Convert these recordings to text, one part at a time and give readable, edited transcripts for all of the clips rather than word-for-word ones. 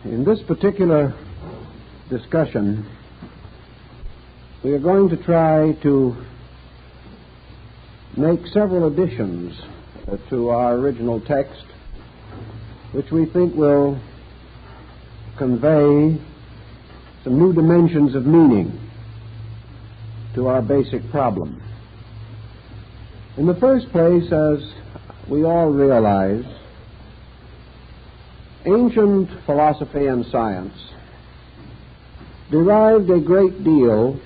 In this particular discussion, we are going to try to make several additions to our original text, which we think will convey some new dimensions of meaning to our basic problem. In the first place, as we all realize, ancient philosophy and science derived a great deal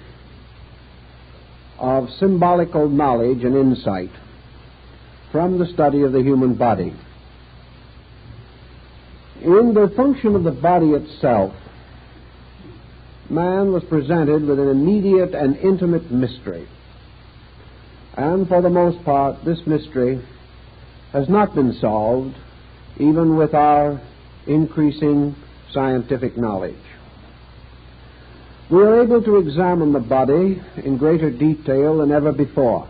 of symbolical knowledge and insight from the study of the human body. In the function of the body itself, man was presented with an immediate and intimate mystery. And for the most part, this mystery has not been solved, even with our increasing scientific knowledge. We are able to examine the body in greater detail than ever before.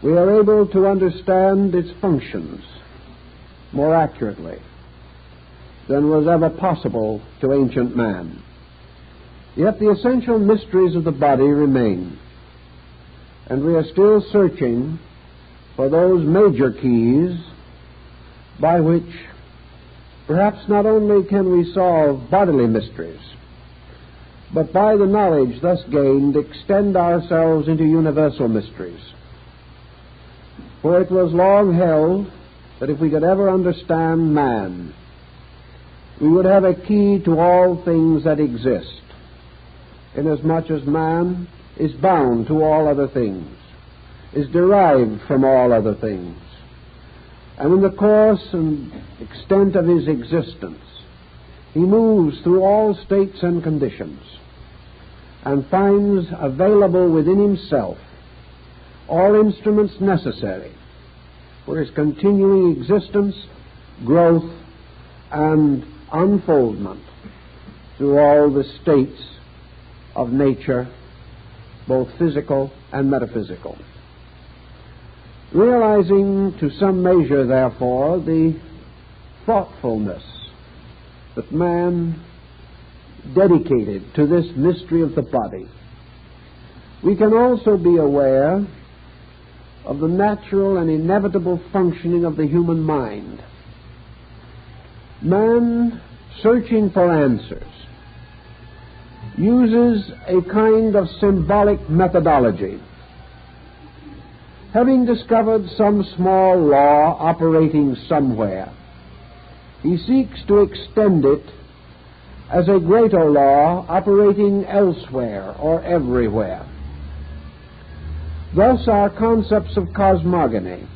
We are able to understand its functions more accurately than was ever possible to ancient man. Yet the essential mysteries of the body remain, and we are still searching for those major keys by which perhaps not only can we solve bodily mysteries, but by the knowledge thus gained extend ourselves into universal mysteries. For it was long held that if we could ever understand man, we would have a key to all things that exist, inasmuch as man is bound to all other things, is derived from all other things, and in the course and extent of his existence, he moves through all states and conditions and finds available within himself all instruments necessary for his continuing existence, growth, and unfoldment through all the states of nature, both physical and metaphysical. Realizing to some measure, therefore, the thoughtfulness that man dedicated to this mystery of the body, we can also be aware of the natural and inevitable functioning of the human mind. Man, searching for answers, uses a kind of symbolic methodology. Having discovered some small law operating somewhere, he seeks to extend it as a greater law operating elsewhere or everywhere. Thus, our concepts of cosmogony,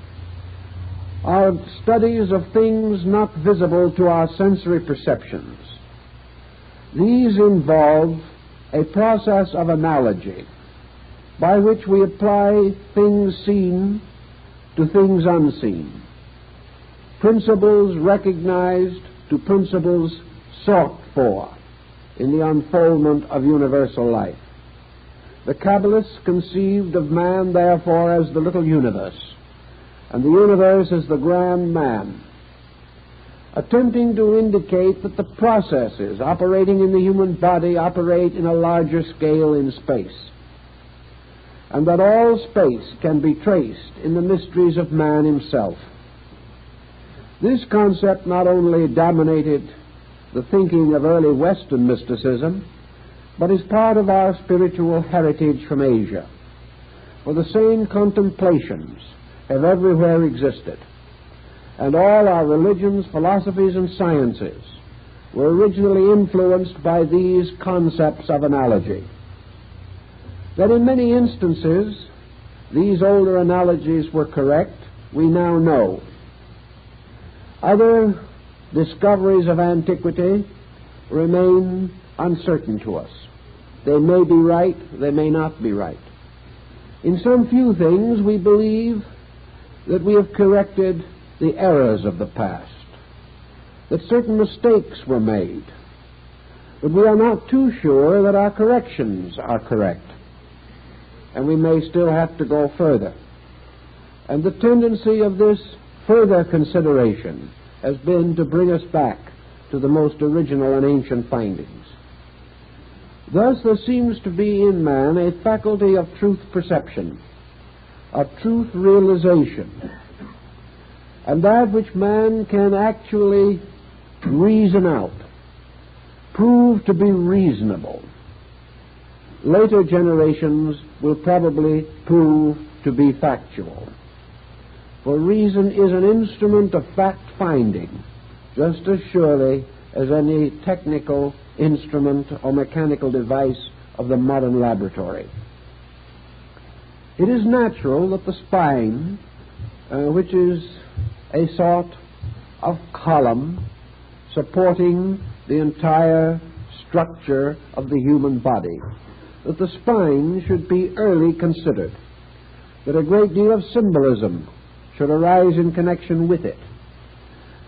our studies of things not visible to our sensory perceptions, these involve a process of analogy by which we apply things seen to things unseen, principles recognized to principles sought for in the unfoldment of universal life. The Kabbalists conceived of man, therefore, as the little universe, and the universe as the grand man, attempting to indicate that the processes operating in the human body operate in a larger scale in space, and that all space can be traced in the mysteries of man himself. This concept not only dominated the thinking of early Western mysticism, but is part of our spiritual heritage from Asia, for the same contemplations have everywhere existed, and all our religions, philosophies, and sciences were originally influenced by these concepts of analogy. That in many instances these older analogies were correct, we now know. Other discoveries of antiquity remain uncertain to us. They may be right, they may not be right. In some few things we believe that we have corrected the errors of the past, that certain mistakes were made, but we are not too sure that our corrections are correct, and we may still have to go further. And the tendency of this further consideration has been to bring us back to the most original and ancient findings. Thus there seems to be in man a faculty of truth perception, of truth realization, and that which man can actually reason out, prove to be reasonable. Later generations will probably prove to be factual. For reason is an instrument of fact-finding, just as surely as any technical instrument or mechanical device of the modern laboratory. It is natural that the spine, which is a sort of column supporting the entire structure of the human body, that the spine should be early considered, that a great deal of symbolism should arise in connection with it,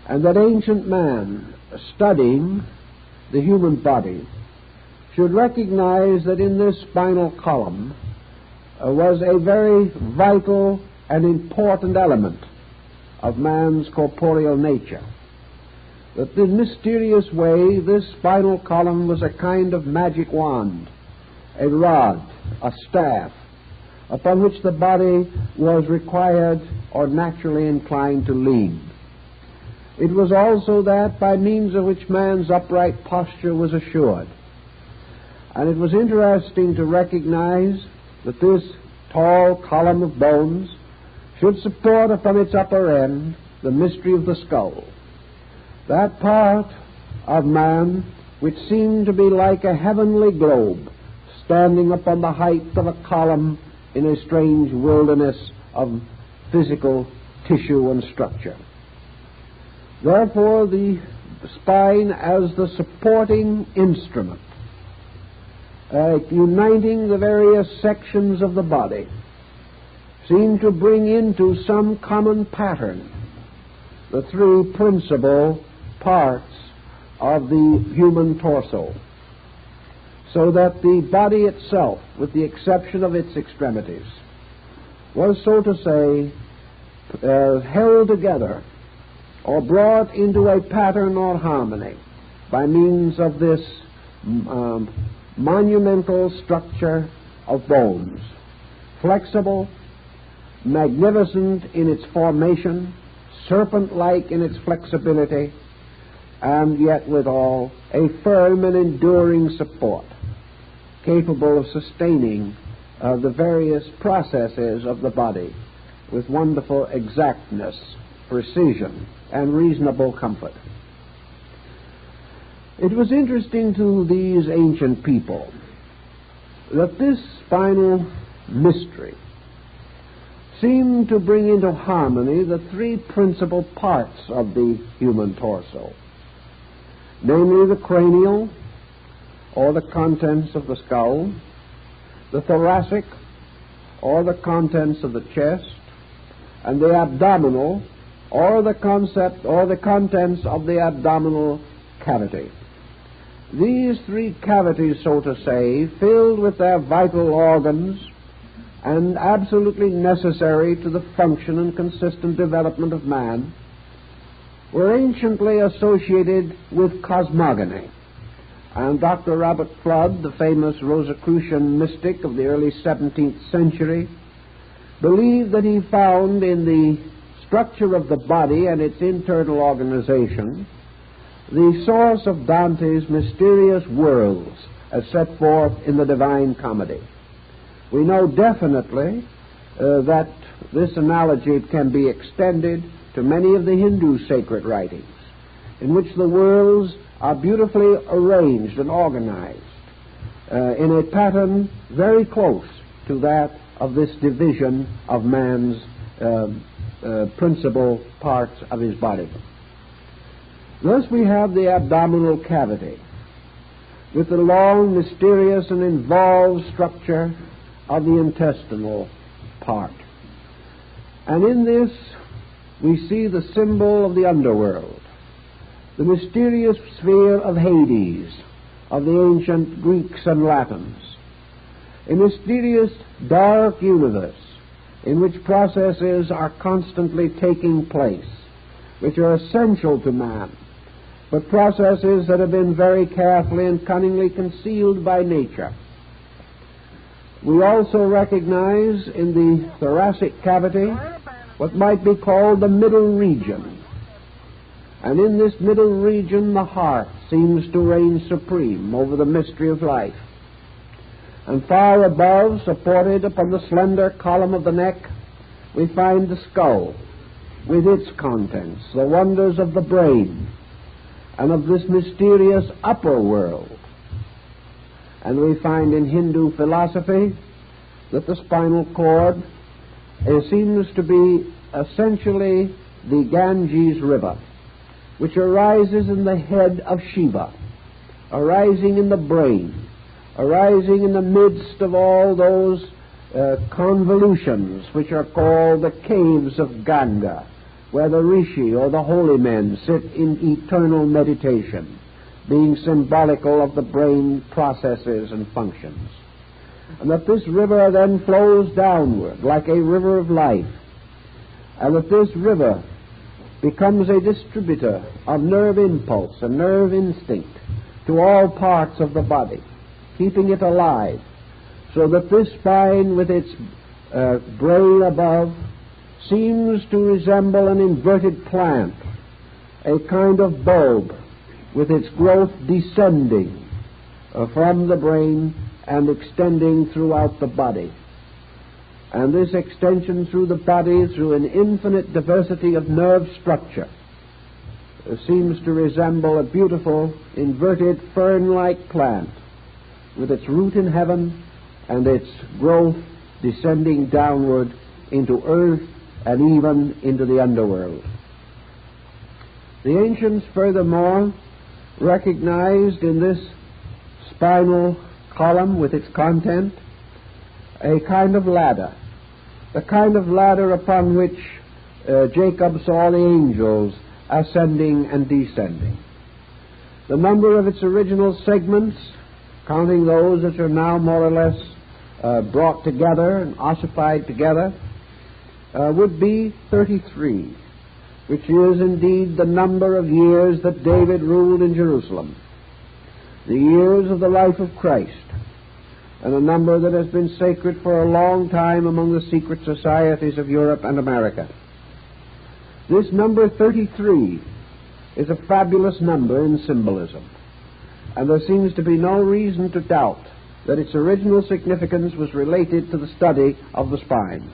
and that ancient man, studying the human body, should recognize that in this spinal column was a very vital and important element of man's corporeal nature. That in mysterious way this spinal column was a kind of magic wand, a rod, a staff, upon which the body was required or naturally inclined to lean. It was also that by means of which man's upright posture was assured. And it was interesting to recognize that this tall column of bones should support upon its upper end the mystery of the skull, that part of man which seemed to be like a heavenly globe standing upon the height of a column in a strange wilderness of physical tissue and structure. Therefore, the spine as the supporting instrument, uniting the various sections of the body, seemed to bring into some common pattern the three principal parts of the human torso, so that the body itself, with the exception of its extremities, was, so to say, held together or brought into a pattern or harmony by means of this monumental structure of bones, flexible, magnificent in its formation, serpent-like in its flexibility, and yet withal a firm and enduring support, capable of sustaining the various processes of the body with wonderful exactness, precision, and reasonable comfort. It was interesting to these ancient people that this spinal mystery seemed to bring into harmony the three principal parts of the human torso, namely the cranial, or the contents of the skull, the thoracic, or the contents of the chest, and the abdominal, or the contents of the abdominal cavity. These three cavities, so to say, filled with their vital organs and absolutely necessary to the function and consistent development of man, were anciently associated with cosmogony. And Dr. Robert Flood, the famous Rosicrucian mystic of the early 17th century, believed that he found in the structure of the body and its internal organization the source of Dante's mysterious worlds as set forth in the Divine Comedy. We know definitely that this analogy can be extended to many of the Hindu sacred writings, in which the worlds are beautifully arranged and organized in a pattern very close to that of this division of man's principal parts of his body. Thus we have the abdominal cavity, with the long, mysterious, and involved structure of the intestinal part. And in this we see the symbol of the underworld, the mysterious sphere of Hades, of the ancient Greeks and Latins, a mysterious dark universe in which processes are constantly taking place, which are essential to man, but processes that have been very carefully and cunningly concealed by nature. We also recognize in the thoracic cavity what might be called the middle region. And in this middle region, the heart seems to reign supreme over the mystery of life. And far above, supported upon the slender column of the neck, we find the skull with its contents, the wonders of the brain and of this mysterious upper world. And we find in Hindu philosophy that the spinal cord seems to be essentially the Ganges River, which arises in the head of Shiva, arising in the brain, arising in the midst of all those convolutions which are called the caves of Ganga, where the rishi or the holy men sit in eternal meditation, being symbolical of the brain processes and functions. And that this river then flows downward like a river of life, and that this river becomes a distributor of nerve impulse and nerve instinct to all parts of the body, keeping it alive, so that this spine with its brain above seems to resemble an inverted plant, a kind of bulb with its growth descending from the brain and extending throughout the body. And this extension through the body, through an infinite diversity of nerve structure, seems to resemble a beautiful inverted fern-like plant with its root in heaven and its growth descending downward into earth and even into the underworld. The ancients furthermore recognized in this spinal column with its content a kind of ladder, the kind of ladder upon which Jacob saw the angels ascending and descending. The number of its original segments, counting those that are now more or less brought together and ossified together, would be 33, which is indeed the number of years that David ruled in Jerusalem, the years of the life of Christ, and a number that has been sacred for a long time among the secret societies of Europe and America. This number 33 is a fabulous number in symbolism, and there seems to be no reason to doubt that its original significance was related to the study of the spine,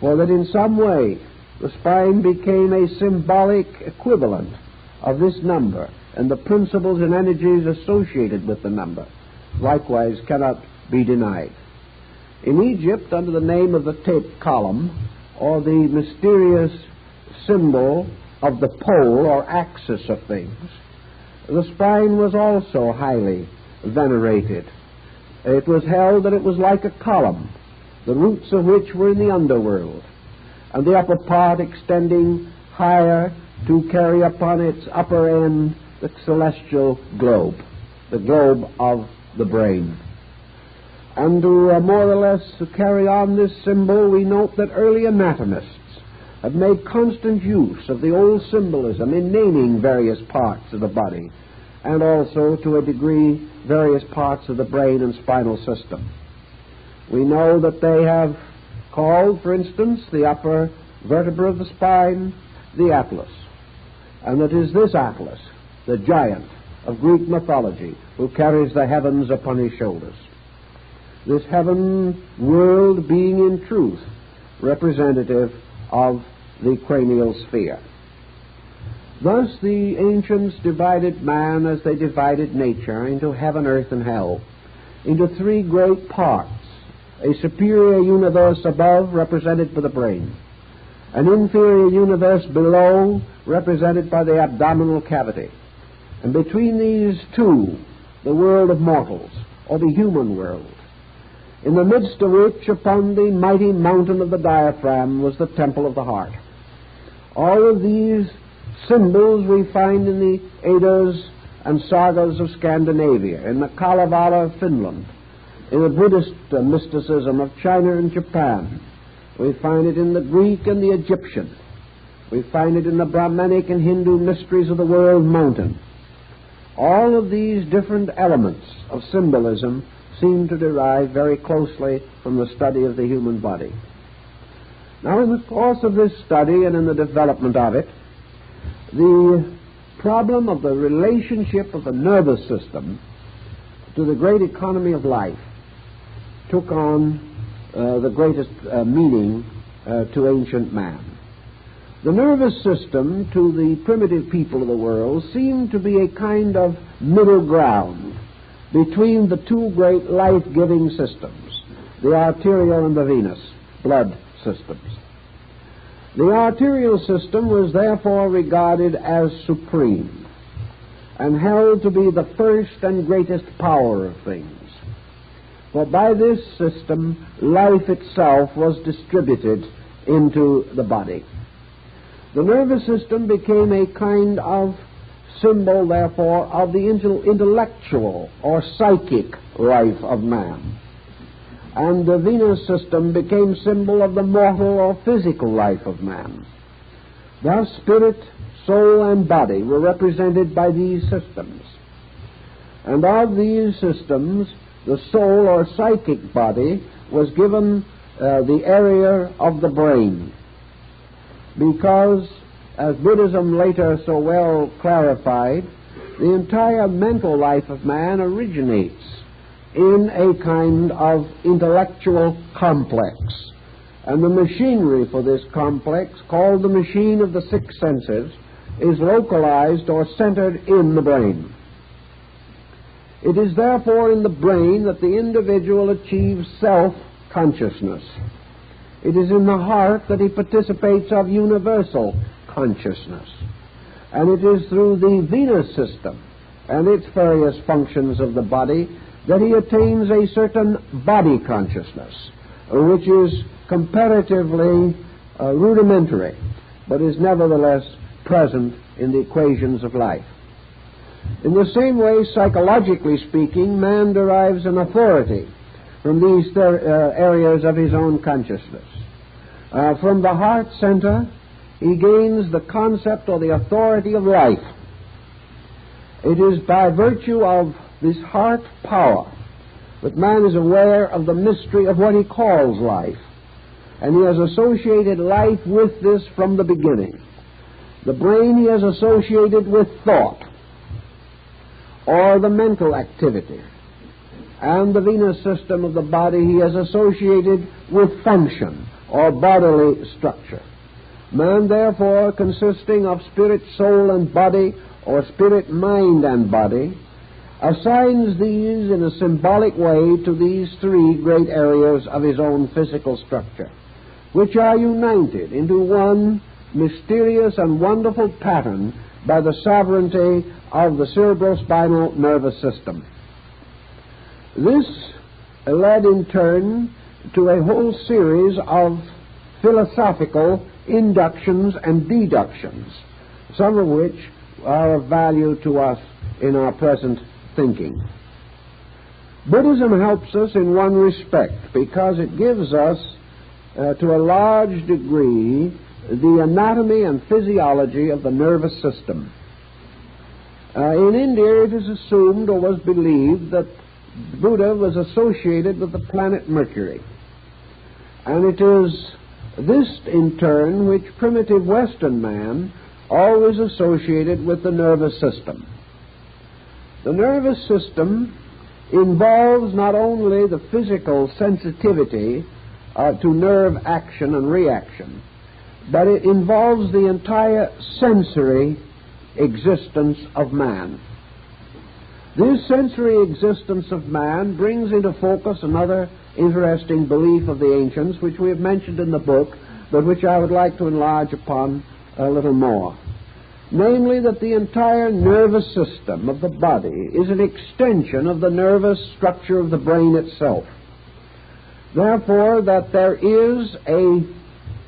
or that in some way the spine became a symbolic equivalent of this number, and the principles and energies associated with the number likewise cannot be denied. In Egypt, under the name of the tape column, or the mysterious symbol of the pole or axis of things, the spine was also highly venerated. It was held that it was like a column, the roots of which were in the underworld, and the upper part extending higher to carry upon its upper end the celestial globe, the globe of the brain. And to more or less carry on this symbol, we note that early anatomists have made constant use of the old symbolism in naming various parts of the body, and also, to a degree, various parts of the brain and spinal system. We know that they have called, for instance, the upper vertebra of the spine the Atlas, and it is this Atlas, the giant of Greek mythology, who carries the heavens upon his shoulders. This heaven world being in truth representative of the cranial sphere. Thus the ancients divided man, as they divided nature, into heaven, earth, and hell, into three great parts: a superior universe above, represented by the brain; an inferior universe below, represented by the abdominal cavity; and between these two, the world of mortals, or the human world, in the midst of which, upon the mighty mountain of the diaphragm, was the temple of the heart. All of these symbols we find in the Eddas and sagas of Scandinavia, in the Kalevala of Finland, in the Buddhist mysticism of China and Japan. We find it in the Greek and the Egyptian. We find it in the Brahmanic and Hindu mysteries of the world mountain. All of these different elements of symbolism seem to derive very closely from the study of the human body. Now, in the course of this study and in the development of it, the problem of the relationship of the nervous system to the great economy of life took on the greatest meaning to ancient man. The nervous system to the primitive people of the world seemed to be a kind of middle ground between the two great life-giving systems, the arterial and the venous blood systems. The arterial system was therefore regarded as supreme and held to be the first and greatest power of things. For by this system, life itself was distributed into the body. The nervous system became a kind of symbol, therefore, of the intellectual or psychic life of man. And the venous system became symbol of the mortal or physical life of man. Thus, spirit, soul, and body were represented by these systems. And of these systems, the soul or psychic body was given the area of the brain, because, as Buddhism later so well clarified, the entire mental life of man originates in a kind of intellectual complex. And the machinery for this complex, called the machine of the six senses, is localized or centered in the brain. It is therefore in the brain that the individual achieves self-consciousness. It is in the heart that he participates of universal consciousness. And it is through the venous system and its various functions of the body that he attains a certain body consciousness, which is comparatively rudimentary, but is nevertheless present in the equations of life. In the same way, psychologically speaking, man derives an authority from these areas of his own consciousness. From the heart center, he gains the concept or the authority of life. It is by virtue of this heart power that man is aware of the mystery of what he calls life. And he has associated life with this from the beginning. The brain he has associated with thought, or the mental activity. And the venous system of the body he has associated with function, or bodily structure. Man, therefore, consisting of spirit, soul, and body, or spirit, mind, and body, assigns these in a symbolic way to these three great areas of his own physical structure, which are united into one mysterious and wonderful pattern by the sovereignty of the cerebrospinal nervous system. This led in turn to a whole series of philosophical inductions and deductions, some of which are of value to us in our present thinking. Buddhism helps us in one respect, because it gives us, to a large degree, the anatomy and physiology of the nervous system. In India, it is assumed or was believed that Buddha was associated with the planet Mercury. And it is this, in turn, which primitive Western man always associated with the nervous system. The nervous system involves not only the physical sensitivity to nerve action and reaction, but it involves the entire sensory existence of man. This sensory existence of man brings into focus another interesting belief of the ancients, which we have mentioned in the book, but which I would like to enlarge upon a little more. Namely, that the entire nervous system of the body is an extension of the nervous structure of the brain itself. Therefore, that there is a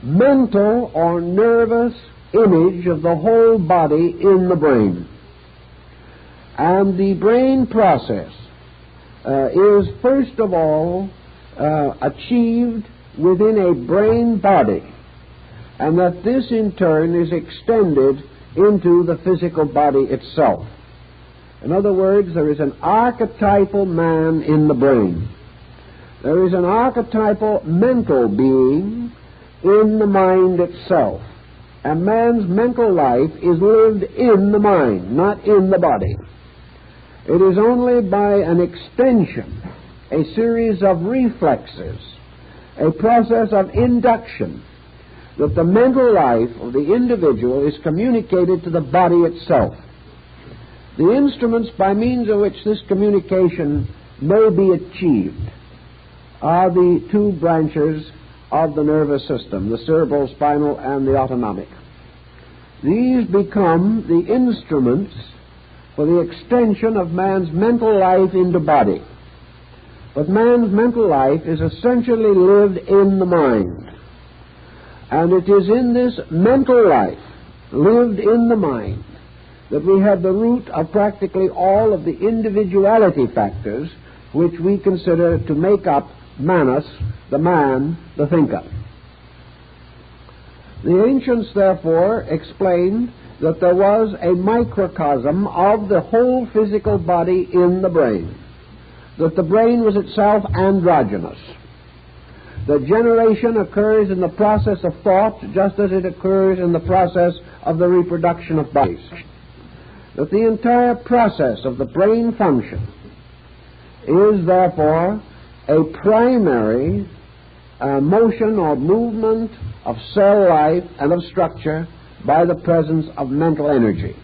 mental or nervous image of the whole body in the brain. And the brain process is, first of all, achieved within a brain body and that this in turn is extended into the physical body itself. In other words, there is an archetypal man in the brain. There is an archetypal mental being in the mind itself. And man's mental life is lived in the mind, not in the body. It is only by an extension, a series of reflexes, a process of induction, that the mental life of the individual is communicated to the body itself. The instruments by means of which this communication may be achieved are the two branches of the nervous system, the cerebral, spinal, and the autonomic. These become the instruments for the extension of man's mental life into body. But man's mental life is essentially lived in the mind. And it is in this mental life, lived in the mind, that we have the root of practically all of the individuality factors which we consider to make up Manas, the man, the thinker. The ancients, therefore, explained that there was a microcosm of the whole physical body in the brain, that the brain was itself androgynous, that generation occurs in the process of thought just as it occurs in the process of the reproduction of bodies, that the entire process of the brain function is therefore a primary motion or movement of cell life and of structure by the presence of mental energy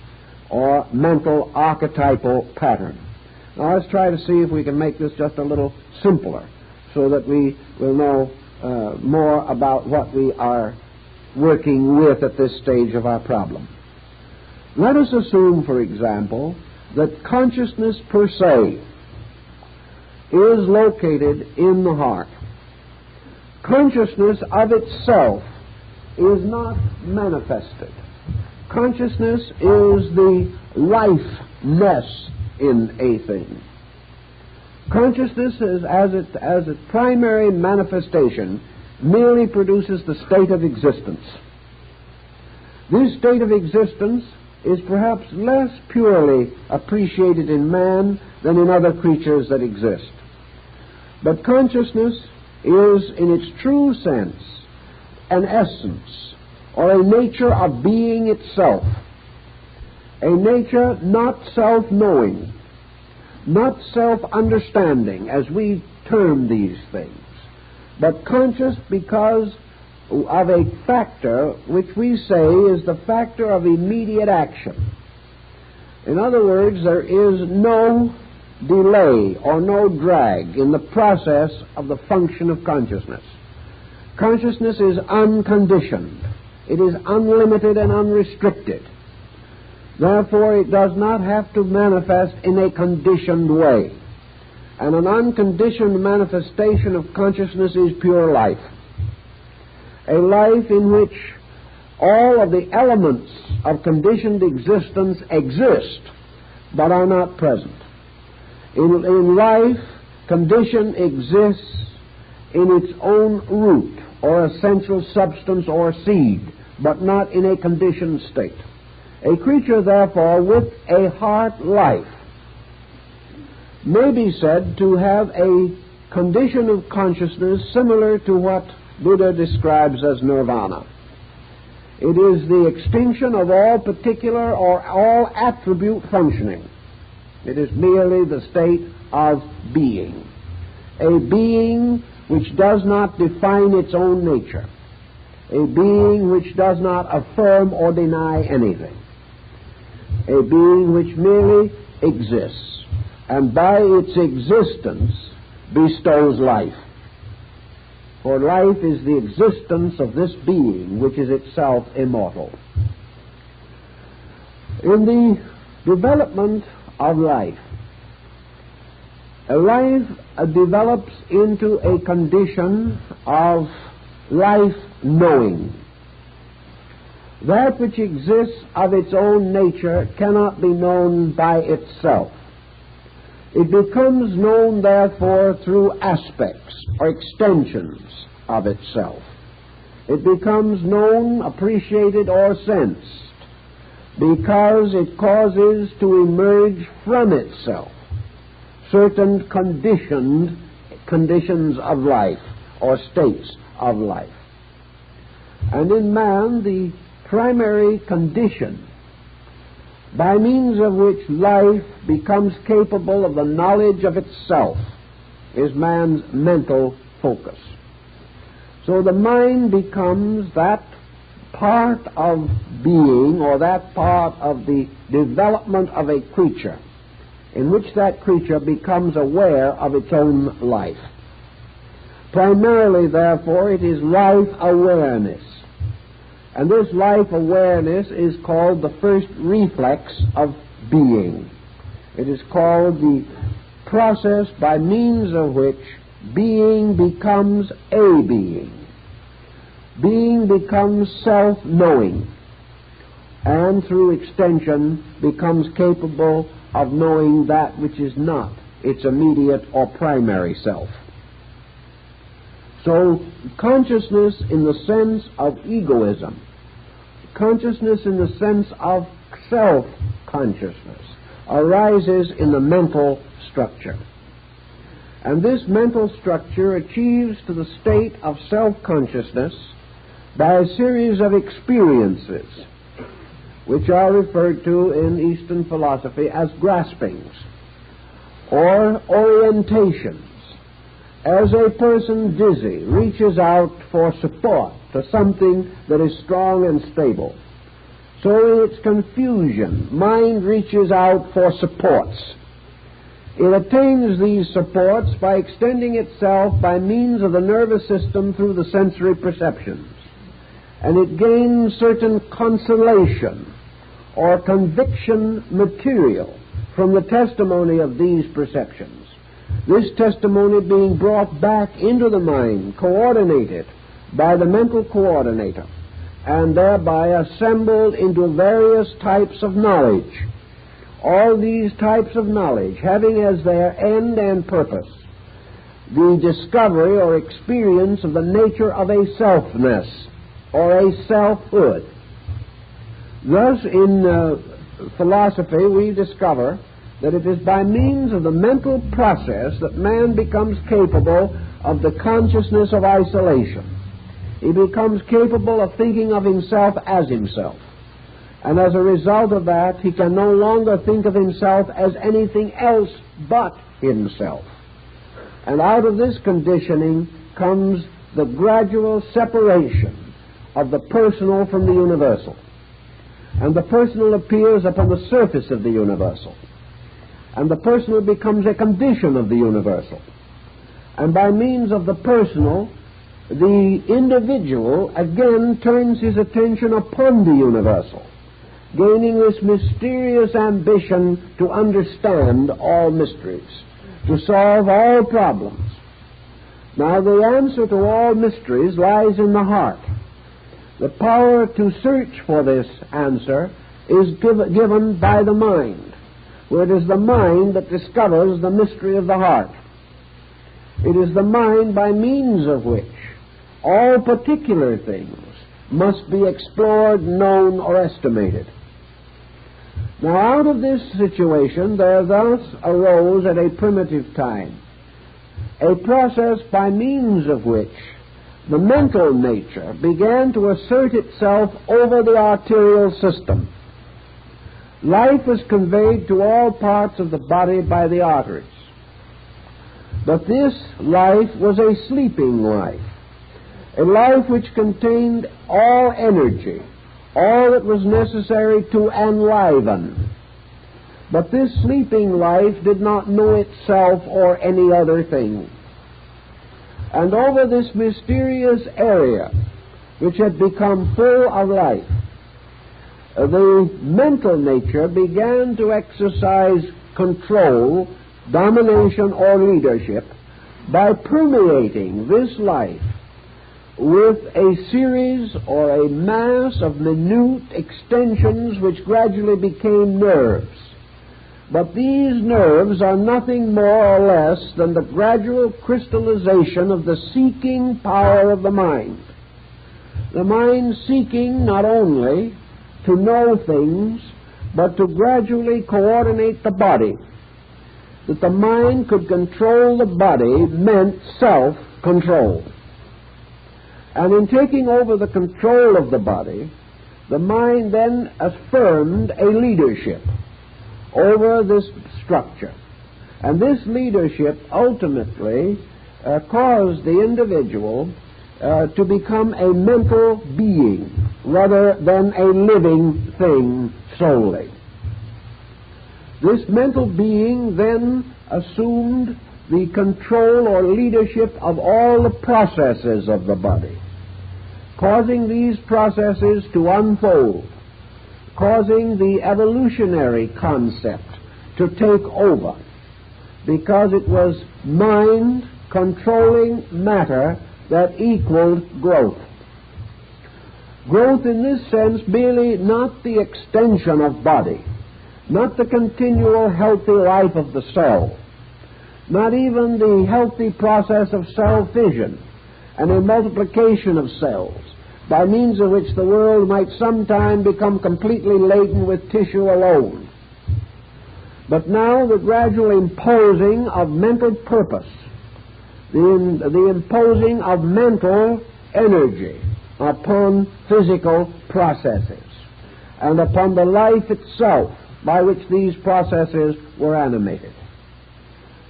or mental archetypal pattern. Now let's try to see if we can make this just a little simpler so that we will know more about what we are working with at this stage of our problem. Let us assume, for example, that consciousness per se is located in the heart. Consciousness of itself is not manifested. Consciousness is the lifeness in a thing. Consciousness is, as its primary manifestation, merely produces the state of existence. This state of existence is perhaps less purely appreciated in man than in other creatures that exist. But consciousness is, in its true sense, an essence or a nature of being itself, a nature not self-knowing, not self-understanding, as we term these things, but conscious because of a factor which we say is the factor of immediate action. In other words, there is no delay or no drag in the process of the function of consciousness. Consciousness is unconditioned. It is unlimited and unrestricted. Therefore, it does not have to manifest in a conditioned way. And an unconditioned manifestation of consciousness is pure life. A life in which all of the elements of conditioned existence exist but are not present. In life, condition exists in its own root or essential substance or seed, but not in a conditioned state. A creature, therefore, with a heart life may be said to have a condition of consciousness similar to what Buddha describes as nirvana. It is the extinction of all particular or all attribute functioning. It is merely the state of being. A being which does not define its own nature. A being which does not affirm or deny anything. A being which merely exists, and by its existence bestows life. For life is the existence of this being which is itself immortal. In the development of life, a life develops into a condition of life knowing. That which exists of its own nature cannot be known by itself. It becomes known, therefore, through aspects or extensions of itself. It becomes known, appreciated, or sensed because it causes to emerge from itself certain conditions of life or states of life. And in man, the primary condition by means of which life becomes capable of the knowledge of itself is man's mental focus. So the mind becomes that part of being, or that part of the development of a creature, in which that creature becomes aware of its own life. Primarily, therefore, it is life awareness. And this life awareness is called the first reflex of being. It is called the process by means of which being becomes a being. Being becomes self-knowing, and through extension becomes capable of knowing that which is not its immediate or primary self. So consciousness in the sense of egoism, consciousness in the sense of self-consciousness, arises in the mental structure. And this mental structure achieves to the state of self-consciousness by a series of experiences, which are referred to in Eastern philosophy as graspings or orientations. As a person dizzy reaches out for support to something that is strong and stable, so in its confusion, mind reaches out for supports. It attains these supports by extending itself by means of the nervous system through the sensory perceptions, and it gains certain consolation or conviction material from the testimony of these perceptions. This testimony being brought back into the mind, coordinated by the mental coordinator, and thereby assembled into various types of knowledge. All these types of knowledge having as their end and purpose the discovery or experience of the nature of a selfness or a selfhood. Thus, in philosophy, we discover that it is by means of the mental process that man becomes capable of the consciousness of isolation. He becomes capable of thinking of himself as himself. And as a result of that, he can no longer think of himself as anything else but himself. And out of this conditioning comes the gradual separation of the personal from the universal. And the personal appears upon the surface of the universal. And the personal becomes a condition of the universal. And by means of the personal, the individual again turns his attention upon the universal, gaining this mysterious ambition to understand all mysteries, to solve all problems. Now, the answer to all mysteries lies in the heart. The power to search for this answer is given by the mind, where it is the mind that discovers the mystery of the heart. It is the mind by means of which all particular things must be explored, known, or estimated. Now, out of this situation, there thus arose at a primitive time a process by means of which the mental nature began to assert itself over the arterial system. Life was conveyed to all parts of the body by the arteries. But this life was a sleeping life, a life which contained all energy, all that was necessary to enliven. But this sleeping life did not know itself or any other thing. And over this mysterious area, which had become full of life, the mental nature began to exercise control, domination, or leadership by permeating this life with a series or a mass of minute extensions which gradually became nerves. But these nerves are nothing more or less than the gradual crystallization of the seeking power of the mind. the mind seeking not only to know things, but to gradually coordinate the body. That the mind could control the body meant self-control. And in taking over the control of the body, the mind then affirmed a leadership over this structure. And this leadership ultimately caused the individual to become a mental being rather than a living thing solely. This mental being then assumed the control or leadership of all the processes of the body, causing these processes to unfold, causing the evolutionary concept to take over, because it was mind controlling matter that equaled growth. Growth in this sense merely not the extension of body, not the continual healthy life of the cell, not even the healthy process of cell fission and a multiplication of cells, by means of which the world might sometime become completely laden with tissue alone. But now the gradual imposing of mental purpose, the imposing of mental energy upon physical processes and upon the life itself by which these processes were animated.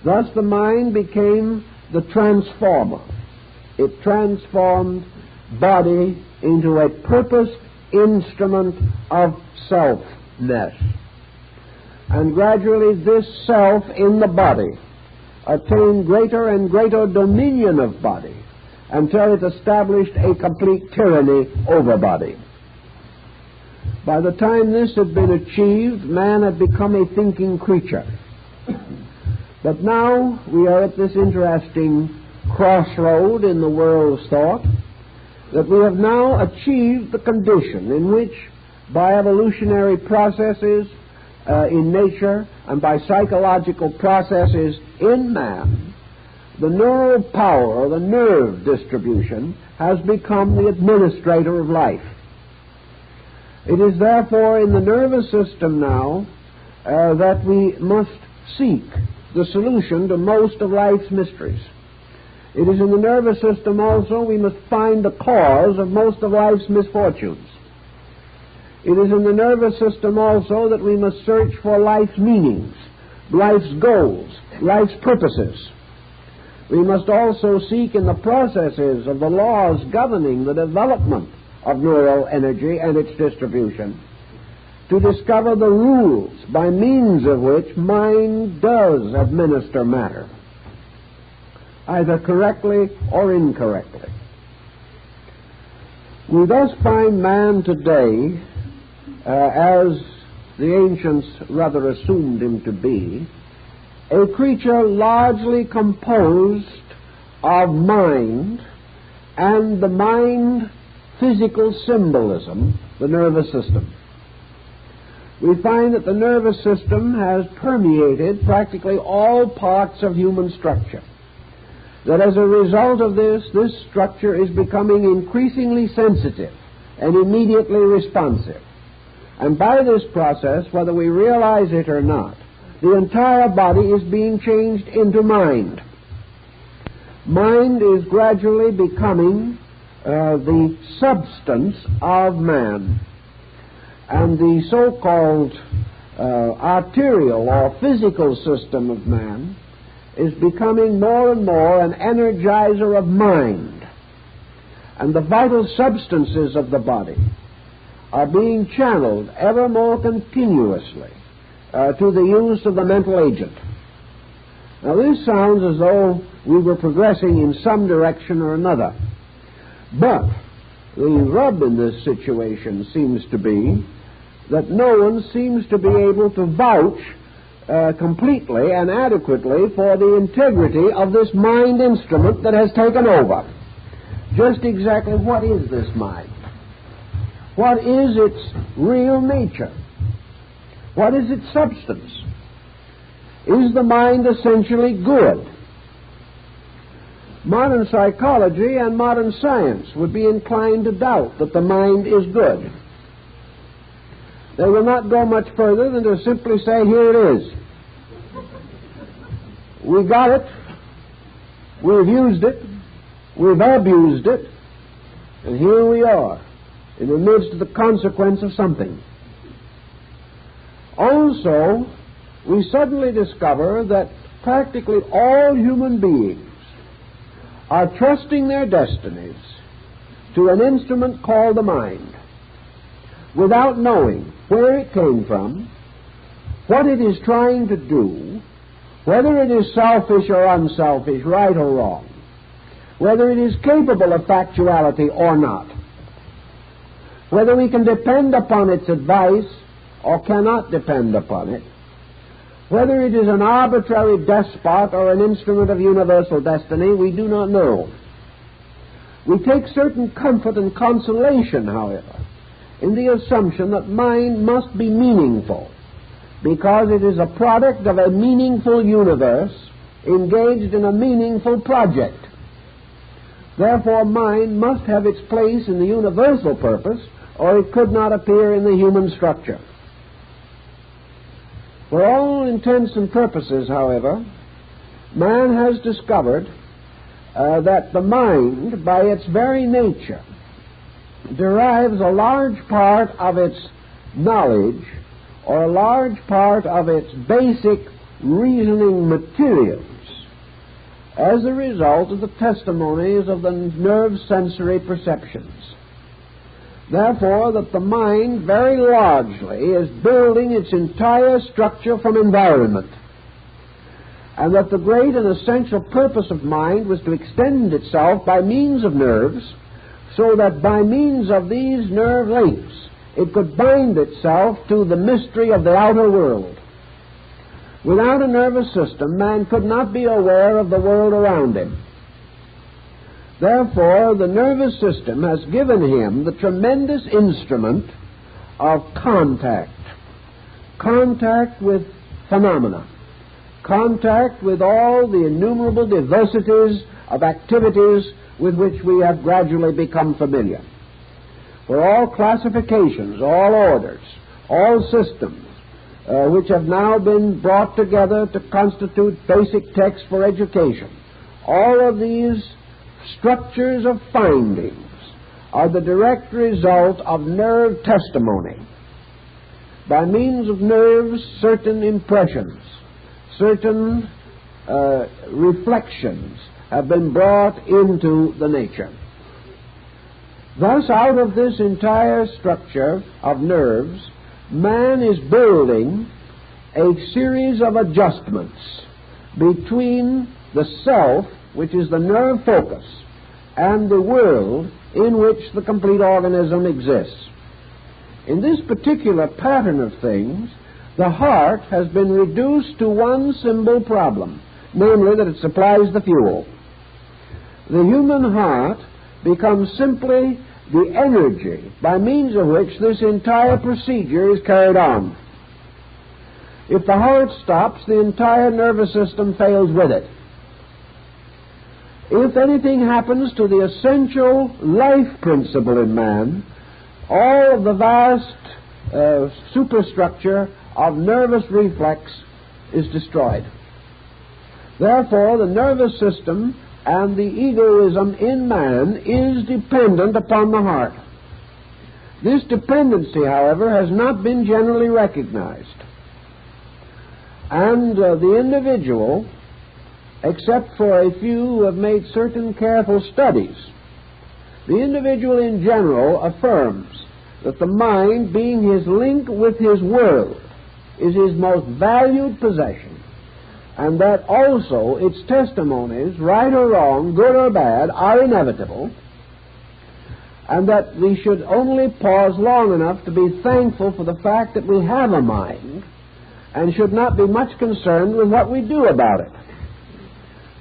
Thus the mind became the transformer. It transformed body into a purposed instrument of selfness. And gradually this self in the body attained greater and greater dominion of body until it established a complete tyranny over body. By the time this had been achieved, man had become a thinking creature. But now we are at this interesting crossroad in the world's thought, that we have now achieved the condition in which, by evolutionary processes in nature and by psychological processes in man, the neural power, the nerve distribution, has become the administrator of life. It is therefore in the nervous system now that we must seek the solution to most of life's mysteries. It is in the nervous system also we must find the cause of most of life's misfortunes. It is in the nervous system also that we must search for life's meanings, life's goals, life's purposes. We must also seek in the processes of the laws governing the development of neural energy and its distribution to discover the rules by means of which mind does administer matter, either correctly or incorrectly. We thus find man today, as the ancients rather assumed him to be, a creature largely composed of mind and the mind physical symbolism, the nervous system. We find that the nervous system has permeated practically all parts of human structure. That as a result of this structure is becoming increasingly sensitive and immediately responsive. And by this process, whether we realize it or not, the entire body is being changed into mind. Mind is gradually becoming the substance of man. And the so-called arterial or physical system of man is becoming more and more an energizer of mind. And the vital substances of the body are being channeled ever more continuously to the use of the mental agent. Now this sounds as though we were progressing in some direction or another. But the rub in this situation seems to be that no one seems to be able to vouch completely and adequately for the integrity of this mind instrument that has taken over. Just exactly what is this mind? What is its real nature? What is its substance? Is the mind essentially good? modern psychology and modern science would be inclined to doubt that the mind is good. They will not go much further than to simply say, here it is. We got it, we've used it, we've abused it, and here we are, in the midst of the consequence of something. Also, we suddenly discover that practically all human beings are trusting their destinies to an instrument called the mind, without knowing where it came from, what it is trying to do, whether it is selfish or unselfish, right or wrong, whether it is capable of factuality or not, whether we can depend upon its advice or cannot depend upon it, whether it is an arbitrary despot or an instrument of universal destiny, we do not know. We take certain comfort and consolation, however, in the assumption that mind must be meaningful, because it is a product of a meaningful universe engaged in a meaningful project. Therefore, mind must have its place in the universal purpose, or it could not appear in the human structure. For all intents and purposes, however, man has discovered that the mind, by its very nature, derives a large part of its knowledge or a large part of its basic reasoning materials as a result of the testimonies of the nerve sensory perceptions. Therefore, that the mind very largely is building its entire structure from environment, and that the great and essential purpose of mind was to extend itself by means of nerves, so that by means of these nerve links it could bind itself to the mystery of the outer world. Without a nervous system, man could not be aware of the world around him. Therefore, the nervous system has given him the tremendous instrument of contact with phenomena, contact with all the innumerable diversities of activities with which we have gradually become familiar. For all classifications, all orders, all systems, which have now been brought together to constitute basic texts for education, all of these structures of findings are the direct result of nerve testimony. By means of nerves, certain impressions, certain reflections have been brought into the nature. Thus, out of this entire structure of nerves, man is building a series of adjustments between the self, which is the nerve focus, and the world in which the complete organism exists. In this particular pattern of things, the heart has been reduced to one simple problem, namely that it supplies the fuel. The human heart becomes simply the energy by means of which this entire procedure is carried on. If the heart stops, the entire nervous system fails with it. If anything happens to the essential life principle in man, all of the vast superstructure of nervous reflex is destroyed. Therefore, the nervous system and the egoism in man is dependent upon the heart. This dependency, however, has not been generally recognized. And the individual, except for a few who have made certain careful studies, the individual in general affirms that the mind, being his link with his world, is his most valued possession, and that also its testimonies, right or wrong, good or bad, are inevitable, and that we should only pause long enough to be thankful for the fact that we have a mind, and should not be much concerned with what we do about it.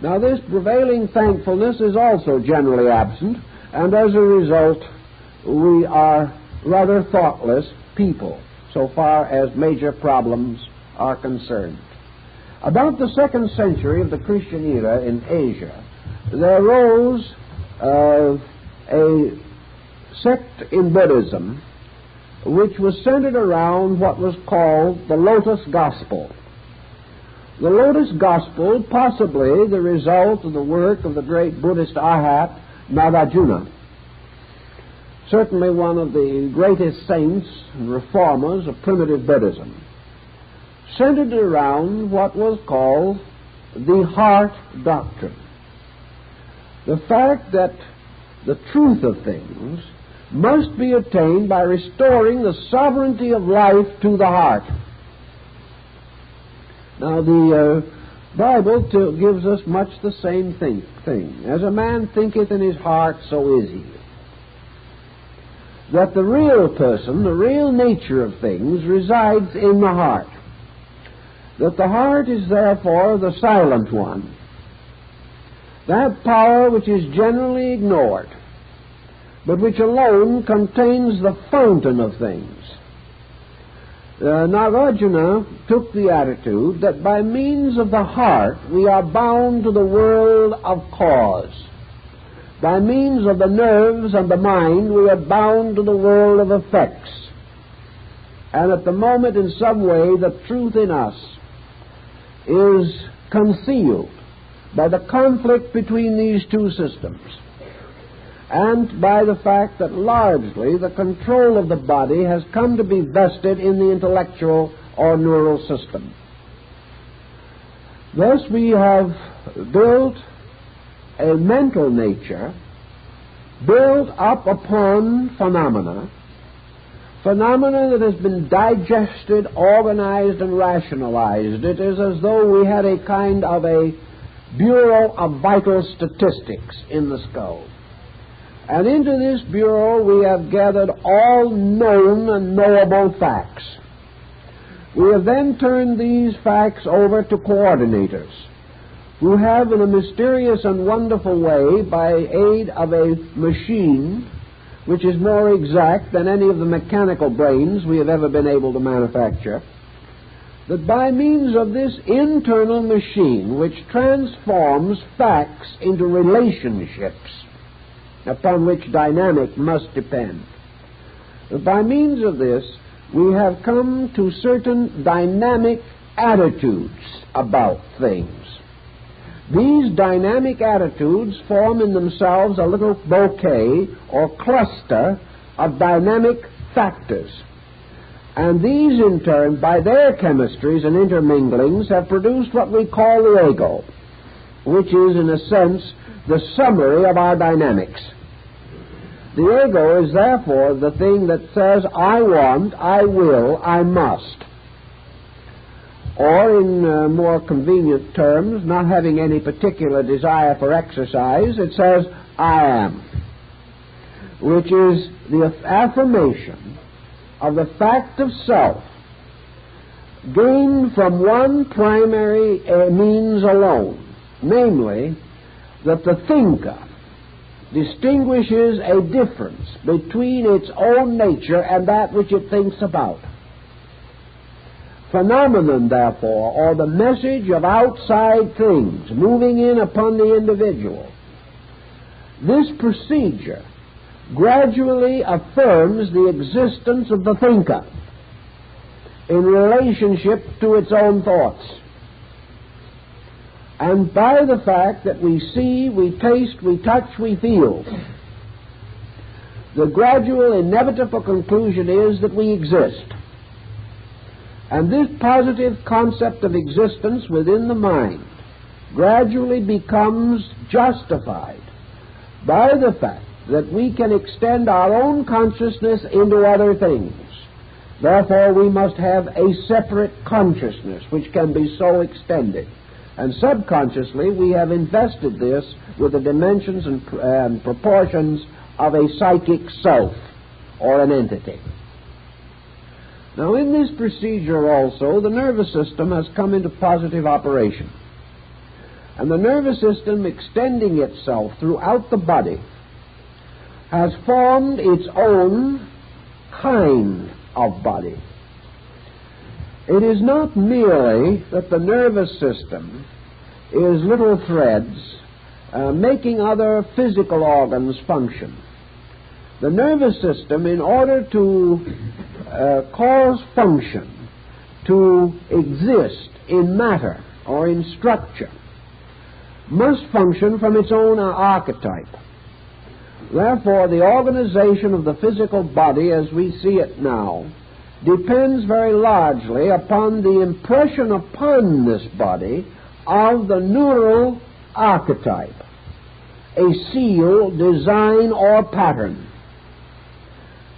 Now, this prevailing thankfulness is also generally absent, and as a result, we are rather thoughtless people, so far as major problems are concerned. About the 2nd century of the Christian era in Asia, there arose a sect in Buddhism which was centered around what was called the Lotus Gospel. The Lotus Gospel, possibly the result of the work of the great Buddhist Arhat Nagarjuna, certainly one of the greatest saints and reformers of primitive Buddhism, centered around what was called the heart doctrine. The fact that the truth of things must be attained by restoring the sovereignty of life to the heart. Now, the Bible gives us much the same thing. As a man thinketh in his heart, so is he. That the real person, the real nature of things, resides in the heart. That the heart is therefore the silent one. That power which is generally ignored, but which alone contains the fountain of things. Nagarjuna took the attitude that by means of the heart we are bound to the world of cause. By means of the nerves and the mind we are bound to the world of effects. And at the moment, in some way, the truth in us is concealed by the conflict between these two systems, and by the fact that largely the control of the body has come to be vested in the intellectual or neural system. Thus we have built a mental nature built up upon phenomena that has been digested, organized, and rationalized. It is as though we had a kind of a Bureau of Vital Statistics in the skull. And into this bureau we have gathered all known and knowable facts. We have then turned these facts over to coordinators, who have, in a mysterious and wonderful way, by aid of a machine which is more exact than any of the mechanical brains we have ever been able to manufacture, that by means of this internal machine which transforms facts into relationships upon which dynamic must depend, that by means of this we have come to certain dynamic attitudes about things. These dynamic attitudes form in themselves a little bouquet or cluster of dynamic factors. And these, in turn, by their chemistries and interminglings, have produced what we call the ego, which is, in a sense, the summary of our dynamics. The ego is, therefore, the thing that says, I want, I will, I must. Or, in more convenient terms, not having any particular desire for exercise, it says, I am, which is the affirmation of the fact of self, gained from one primary means alone, namely, that the thinker distinguishes a difference between its own nature and that which it thinks about. Phenomenon, therefore, or the message of outside things moving in upon the individual, this procedure gradually affirms the existence of the thinker in relationship to its own thoughts. And by the fact that we see, we taste, we touch, we feel, the gradual inevitable conclusion is that we exist. And this positive concept of existence within the mind gradually becomes justified by the fact that we can extend our own consciousness into other things. Therefore, we must have a separate consciousness which can be so extended. And subconsciously, we have invested this with the dimensions and proportions of a psychic self or an entity. Now, in this procedure also, the nervous system has come into positive operation. And the nervous system, extending itself throughout the body, has formed its own kind of body. It is not merely that the nervous system is little threads making other physical organs function. The nervous system, in order to cause function, to exist in matter or in structure, must function from its own archetype. Therefore, the organization of the physical body as we see it now depends very largely upon the impression upon this body of the neural archetype, a seal, design, or pattern.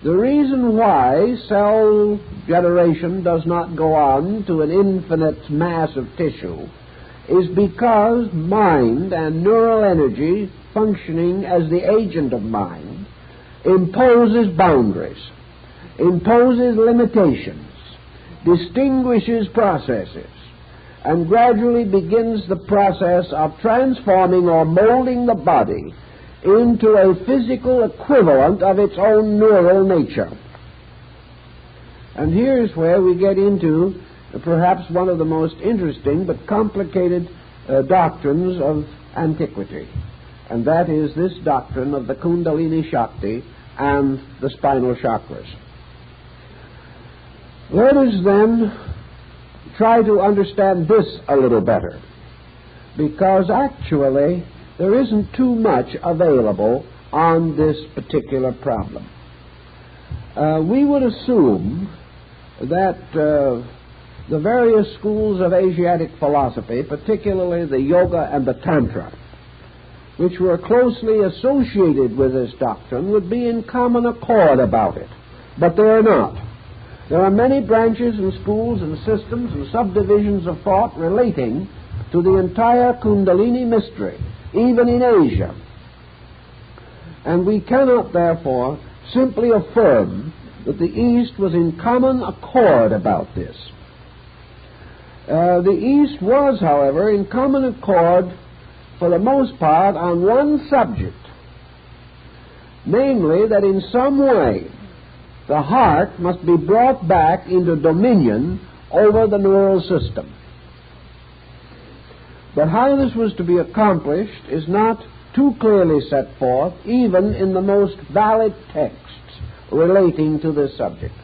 The reason why cell generation does not go on to an infinite mass of tissue is because mind and neural energy, functioning as the agent of mind, imposes boundaries, imposes limitations, distinguishes processes, and gradually begins the process of transforming or molding the body into a physical equivalent of its own neural nature. And here's where we get into perhaps one of the most interesting but complicated doctrines of antiquity, and that is this doctrine of the Kundalini Shakti and the spinal chakras. Let us then try to understand this a little better, because actually there isn't too much available on this particular problem. We would assume that the various schools of Asiatic philosophy, particularly the Yoga and the Tantra, which were closely associated with this doctrine, would be in common accord about it. But they are not. There are many branches and schools and systems and subdivisions of thought relating to the entire Kundalini mystery, even in Asia. And we cannot, therefore, simply affirm that the East was in common accord about this. The East was, however, in common accord for the most part on one subject, namely that in some way the heart must be brought back into dominion over the neural system. But how this was to be accomplished is not too clearly set forth, even in the most valid texts relating to this subject.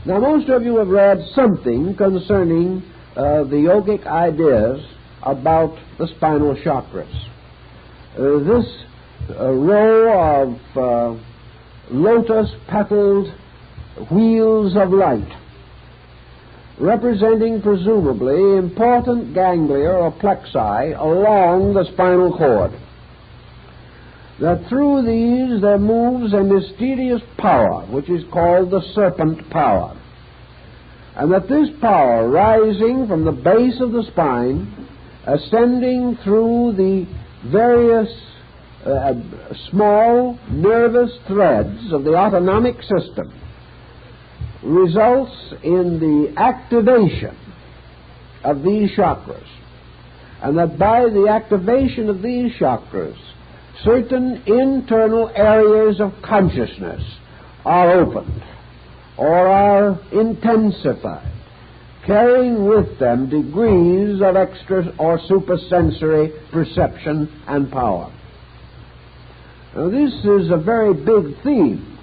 Now, most of you have read something concerning the yogic ideas about the spinal chakras. This row of lotus-petaled wheels of light, representing presumably important ganglia or plexi along the spinal cord, that through these there moves a mysterious power which is called the serpent power, and that this power, rising from the base of the spine, ascending through the various small nervous threads of the autonomic system, results in the activation of these chakras, and that by the activation of these chakras, certain internal areas of consciousness are opened or are intensified, carrying with them degrees of extra or supersensory perception and power. Now, this is a very big theme,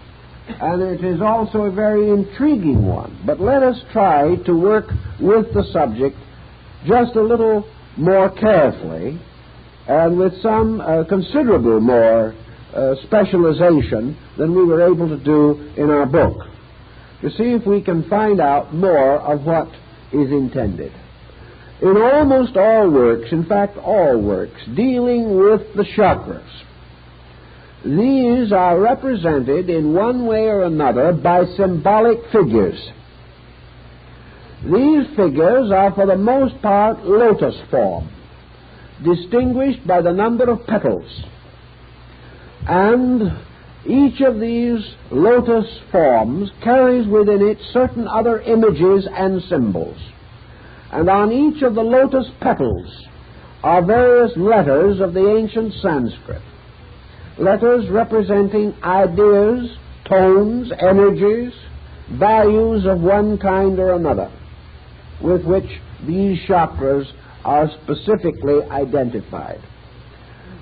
and it is also a very intriguing one. But let us try to work with the subject just a little more carefully and with some considerable more specialization than we were able to do in our book, to see if we can find out more of what is intended. In almost all works, in fact all works, dealing with the chakras, these are represented in one way or another by symbolic figures. These figures are for the most part lotus form, distinguished by the number of petals. And each of these lotus forms carries within it certain other images and symbols. And on each of the lotus petals are various letters of the ancient Sanskrit, letters representing ideas, tones, energies, values of one kind or another, with which these chakras are specifically identified.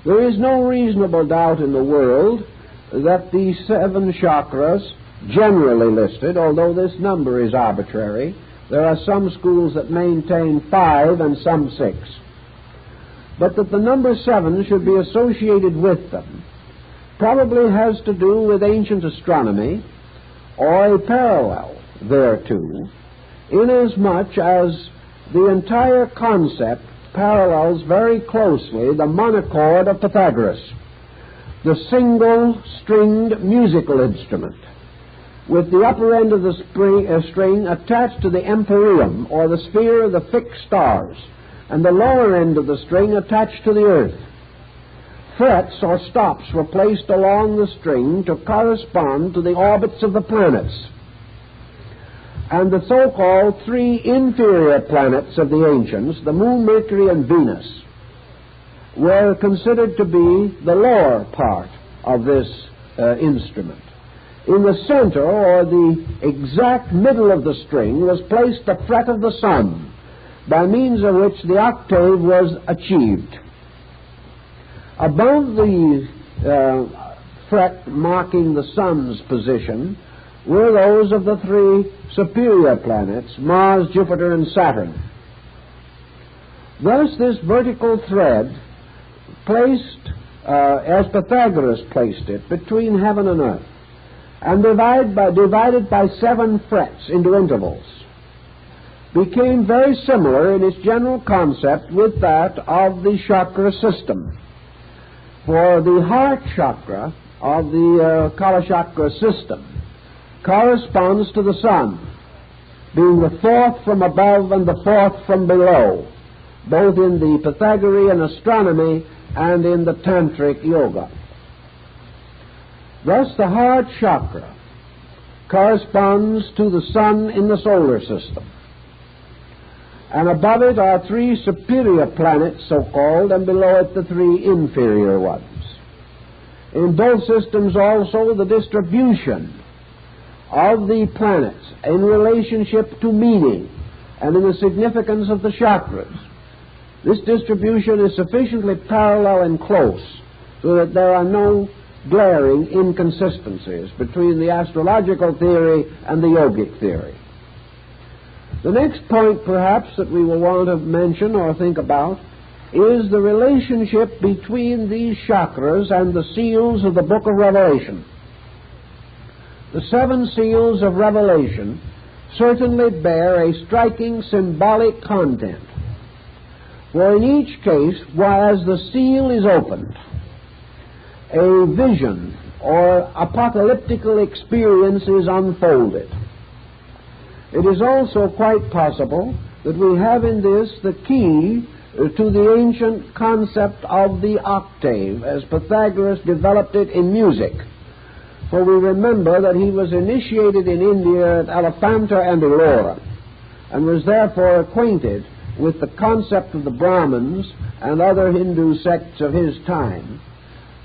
There is no reasonable doubt in the world that the 7 chakras generally listed, although this number is arbitrary, there are some schools that maintain 5 and some 6, but that the number 7 should be associated with them probably has to do with ancient astronomy or a parallel thereto, inasmuch as the entire concept parallels very closely the monochord of Pythagoras, the single-stringed musical instrument, with the upper end of the string attached to the empyrean, or the sphere of the fixed stars, and the lower end of the string attached to the earth. Frets or stops were placed along the string to correspond to the orbits of the planets. And the so-called 3 inferior planets of the ancients, the Moon, Mercury, and Venus, were considered to be the lower part of this instrument. In the center, or the exact middle of the string, was placed the fret of the sun, by means of which the octave was achieved. Above the fret marking the sun's position were those of the 3 superior planets, Mars, Jupiter, and Saturn. Thus, this vertical thread placed, as Pythagoras placed it, between heaven and earth, and divided by 7 frets into intervals, became very similar in its general concept with that of the chakra system. For the heart chakra of the Kala chakra system corresponds to the sun, being the 4th from above and the 4th from below, both in the Pythagorean astronomy and in the Tantric yoga. Thus, the heart chakra corresponds to the sun in the solar system, and above it are 3 superior planets, so-called, and below it the 3 inferior ones. In both systems also the distribution of the planets in relationship to meaning and in the significance of the chakras, this distribution is sufficiently parallel and close so that there are no glaring inconsistencies between the astrological theory and the yogic theory. The next point, perhaps, that we will want to mention or think about is the relationship between these chakras and the seals of the Book of Revelation. The 7 seals of Revelation certainly bear a striking symbolic content, for in each case, as the seal is opened, a vision or apocalyptical experience is unfolded. It is also quite possible that we have in this the key to the ancient concept of the octave, as Pythagoras developed it in music. For we remember that he was initiated in India at Elephanta and Ellora, and was therefore acquainted with the concept of the Brahmins and other Hindu sects of his time,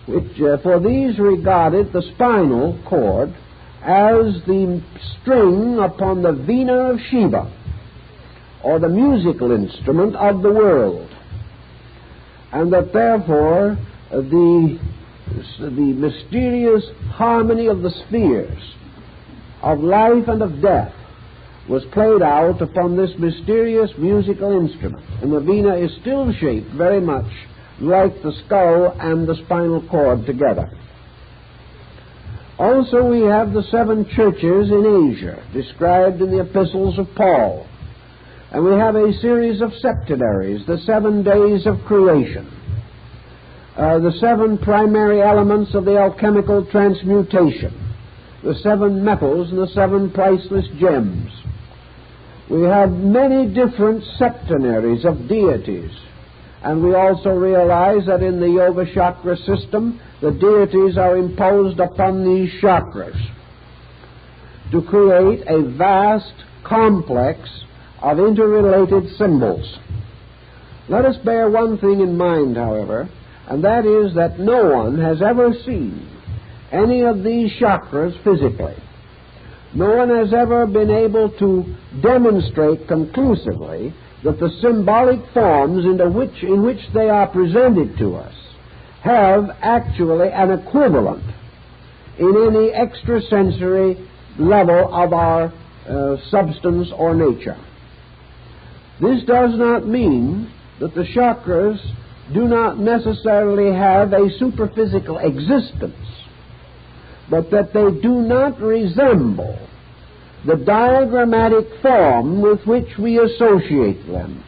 which for these regarded the spinal cord as the string upon the veena of Shiva, or the musical instrument of the world, and that therefore the mysterious harmony of the spheres of life and of death was played out upon this mysterious musical instrument, and the veena is still shaped very much like the skull and the spinal cord together. Also, we have the 7 churches in Asia, described in the epistles of Paul. And we have a series of septenaries, the 7 days of creation, the 7 primary elements of the alchemical transmutation, the 7 metals and the 7 priceless gems. We have many different septenaries of deities, and we also realize that in the Yoga chakra system, the deities are imposed upon these chakras to create a vast complex of interrelated symbols. Let us bear one thing in mind, however, and that is that no one has ever seen any of these chakras physically. No one has ever been able to demonstrate conclusively that the symbolic forms in which they are presented to us have actually an equivalent in any extrasensory level of our substance or nature. This does not mean that the chakras do not necessarily have a superphysical existence, but that they do not resemble the diagrammatic form with which we associate them.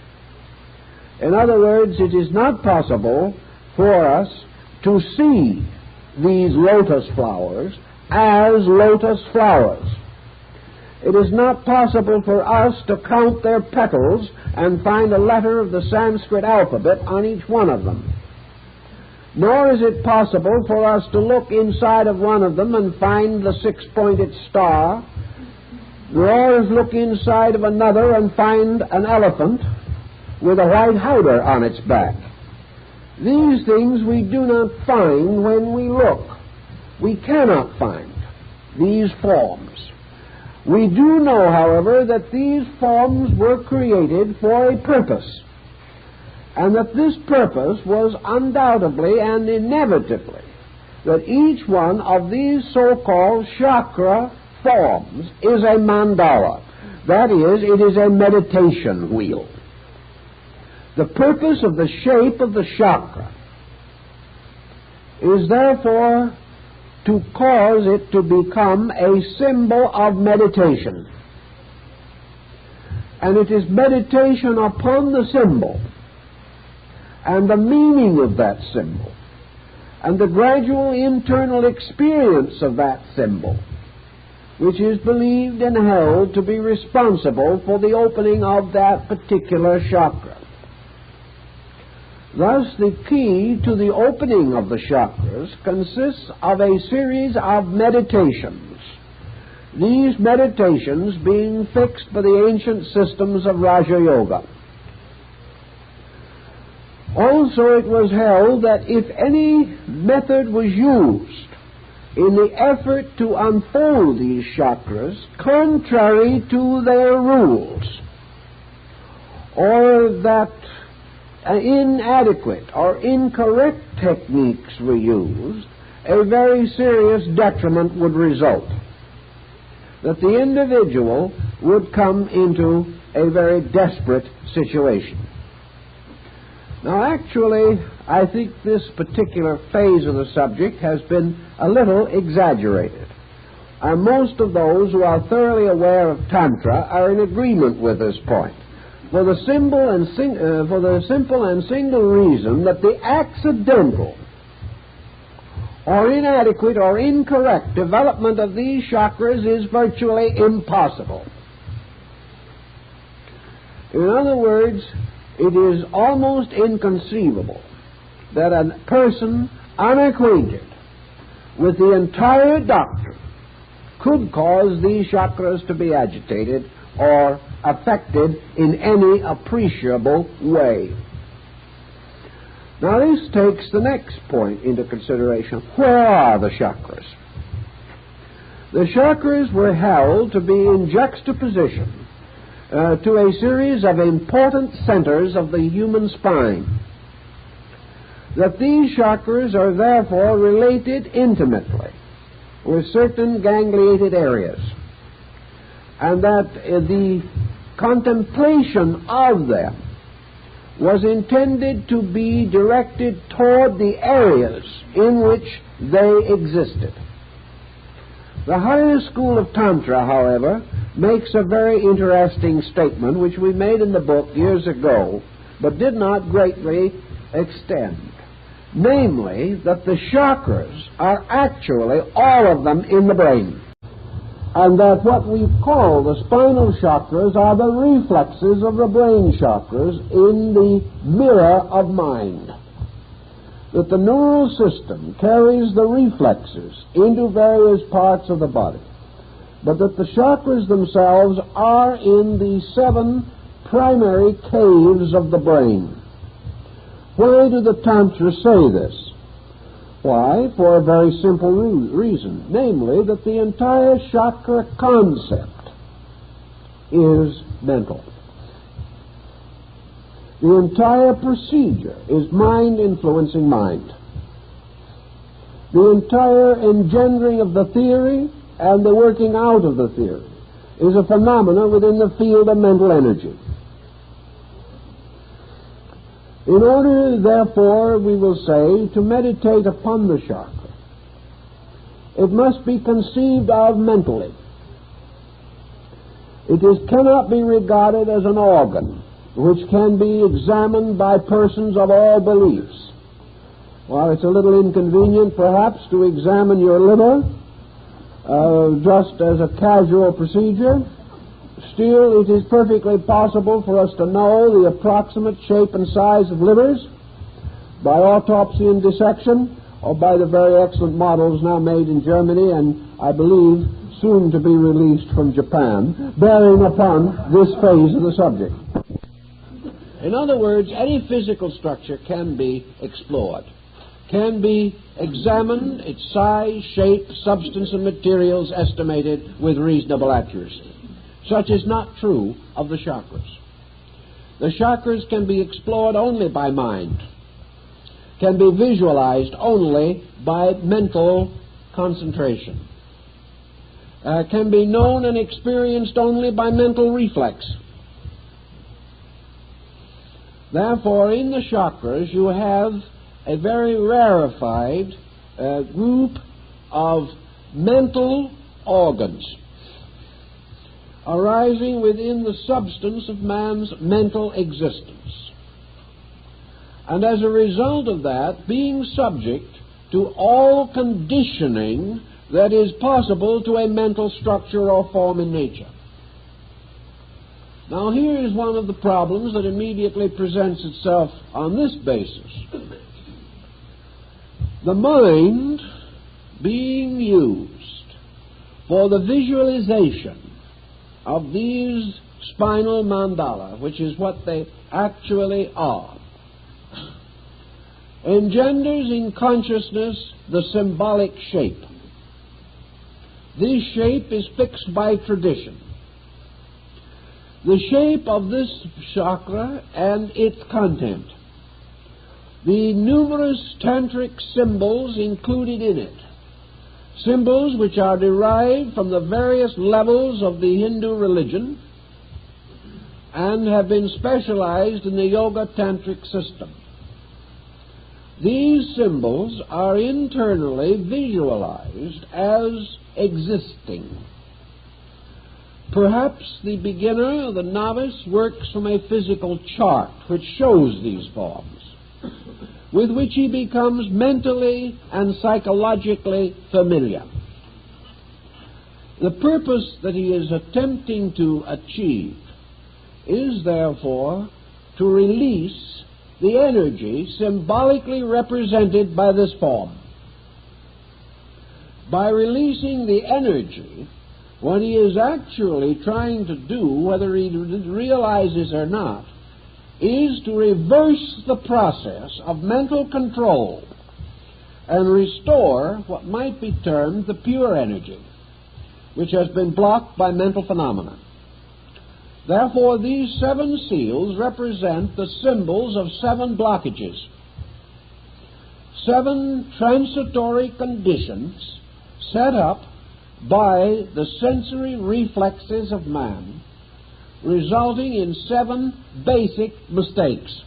In other words, it is not possible for us to see these lotus flowers as lotus flowers. It is not possible for us to count their petals and find a letter of the Sanskrit alphabet on each one of them. Nor is it possible for us to look inside of one of them and find the six-pointed star, nor is look inside of another and find an elephant with a white howdah on its back. These things we do not find when we look. We cannot find these forms. We do know, however, that these forms were created for a purpose, and that this purpose was undoubtedly and inevitably that each one of these so-called chakra forms is a mandala. That is, it is a meditation wheel. The purpose of the shape of the chakra is therefore to cause it to become a symbol of meditation. And it is meditation upon the symbol and the meaning of that symbol and the gradual internal experience of that symbol which is believed and held to be responsible for the opening of that particular chakra. Thus, the key to the opening of the chakras consists of a series of meditations, these meditations being fixed by the ancient systems of Raja Yoga. Also, it was held that if any method was used in the effort to unfold these chakras contrary to their rules, or that inadequate or incorrect techniques were used, a very serious detriment would result. That the individual would come into a very desperate situation. Now, actually, I think this particular phase of the subject has been a little exaggerated. And most of those who are thoroughly aware of Tantra are in agreement with this point. For the simple and single reason that the accidental or inadequate or incorrect development of these chakras is virtually impossible. In other words, it is almost inconceivable that a person unacquainted with the entire doctrine could cause these chakras to be agitated or affected in any appreciable way. Now, this takes the next point into consideration. Where are the chakras? The chakras were held to be in juxtaposition to a series of important centers of the human spine. That these chakras are therefore related intimately with certain gangliated areas, and that the contemplation of them was intended to be directed toward the areas in which they existed. The higher school of Tantra, however, makes a very interesting statement which we made in the book years ago, but did not greatly extend. Namely, that the chakras are actually all of them in the brain, and that what we call the spinal chakras are the reflexes of the brain chakras in the mirror of mind. That the neural system carries the reflexes into various parts of the body, but that the chakras themselves are in the 7 primary caves of the brain. Why do the Tantra say this? Why? For a very simple reason, namely that the entire chakra concept is mental. The entire procedure is mind influencing mind. The entire engendering of the theory and the working out of the theory is a phenomena within the field of mental energy. In order, therefore, we will say, to meditate upon the chakra, it must be conceived of mentally. Cannot be regarded as an organ which can be examined by persons of all beliefs. While it's a little inconvenient, perhaps, to examine your liver just as a casual procedure, still it is perfectly possible for us to know the approximate shape and size of livers by autopsy and dissection, or by the very excellent models now made in Germany and, I believe, soon to be released from Japan, bearing upon this phase of the subject. In other words, any physical structure can be explored, can be examined, its size, shape, substance, and materials estimated with reasonable accuracy. Such is not true of the chakras. The chakras can be explored only by mind, can be visualized only by mental concentration, can be known and experienced only by mental reflex. Therefore, in the chakras, you have a very rarefied group of mental organs arising within the substance of man's mental existence. And as a result of that, being subject to all conditioning that is possible to a mental structure or form in nature. Now, here is one of the problems that immediately presents itself on this basis. The mind being used for the visualization of these spinal mandala, which is what they actually are, engenders in consciousness the symbolic shape. This shape is fixed by tradition. The shape of this chakra and its content, the numerous tantric symbols included in it, symbols which are derived from the various levels of the Hindu religion and have been specialized in the yoga tantric system. These symbols are internally visualized as existing. Perhaps the beginner or the novice works from a physical chart which shows these forms, with which he becomes mentally and psychologically familiar. The purpose that he is attempting to achieve is, therefore, to release the energy symbolically represented by this form. By releasing the energy, what he is actually trying to do, whether he realizes or not, is to reverse the process of mental control and restore what might be termed the pure energy, which has been blocked by mental phenomena. Therefore, these 7 seals represent the symbols of 7 blockages, 7 transitory conditions set up by the sensory reflexes of man, resulting in 7 basic mistakes.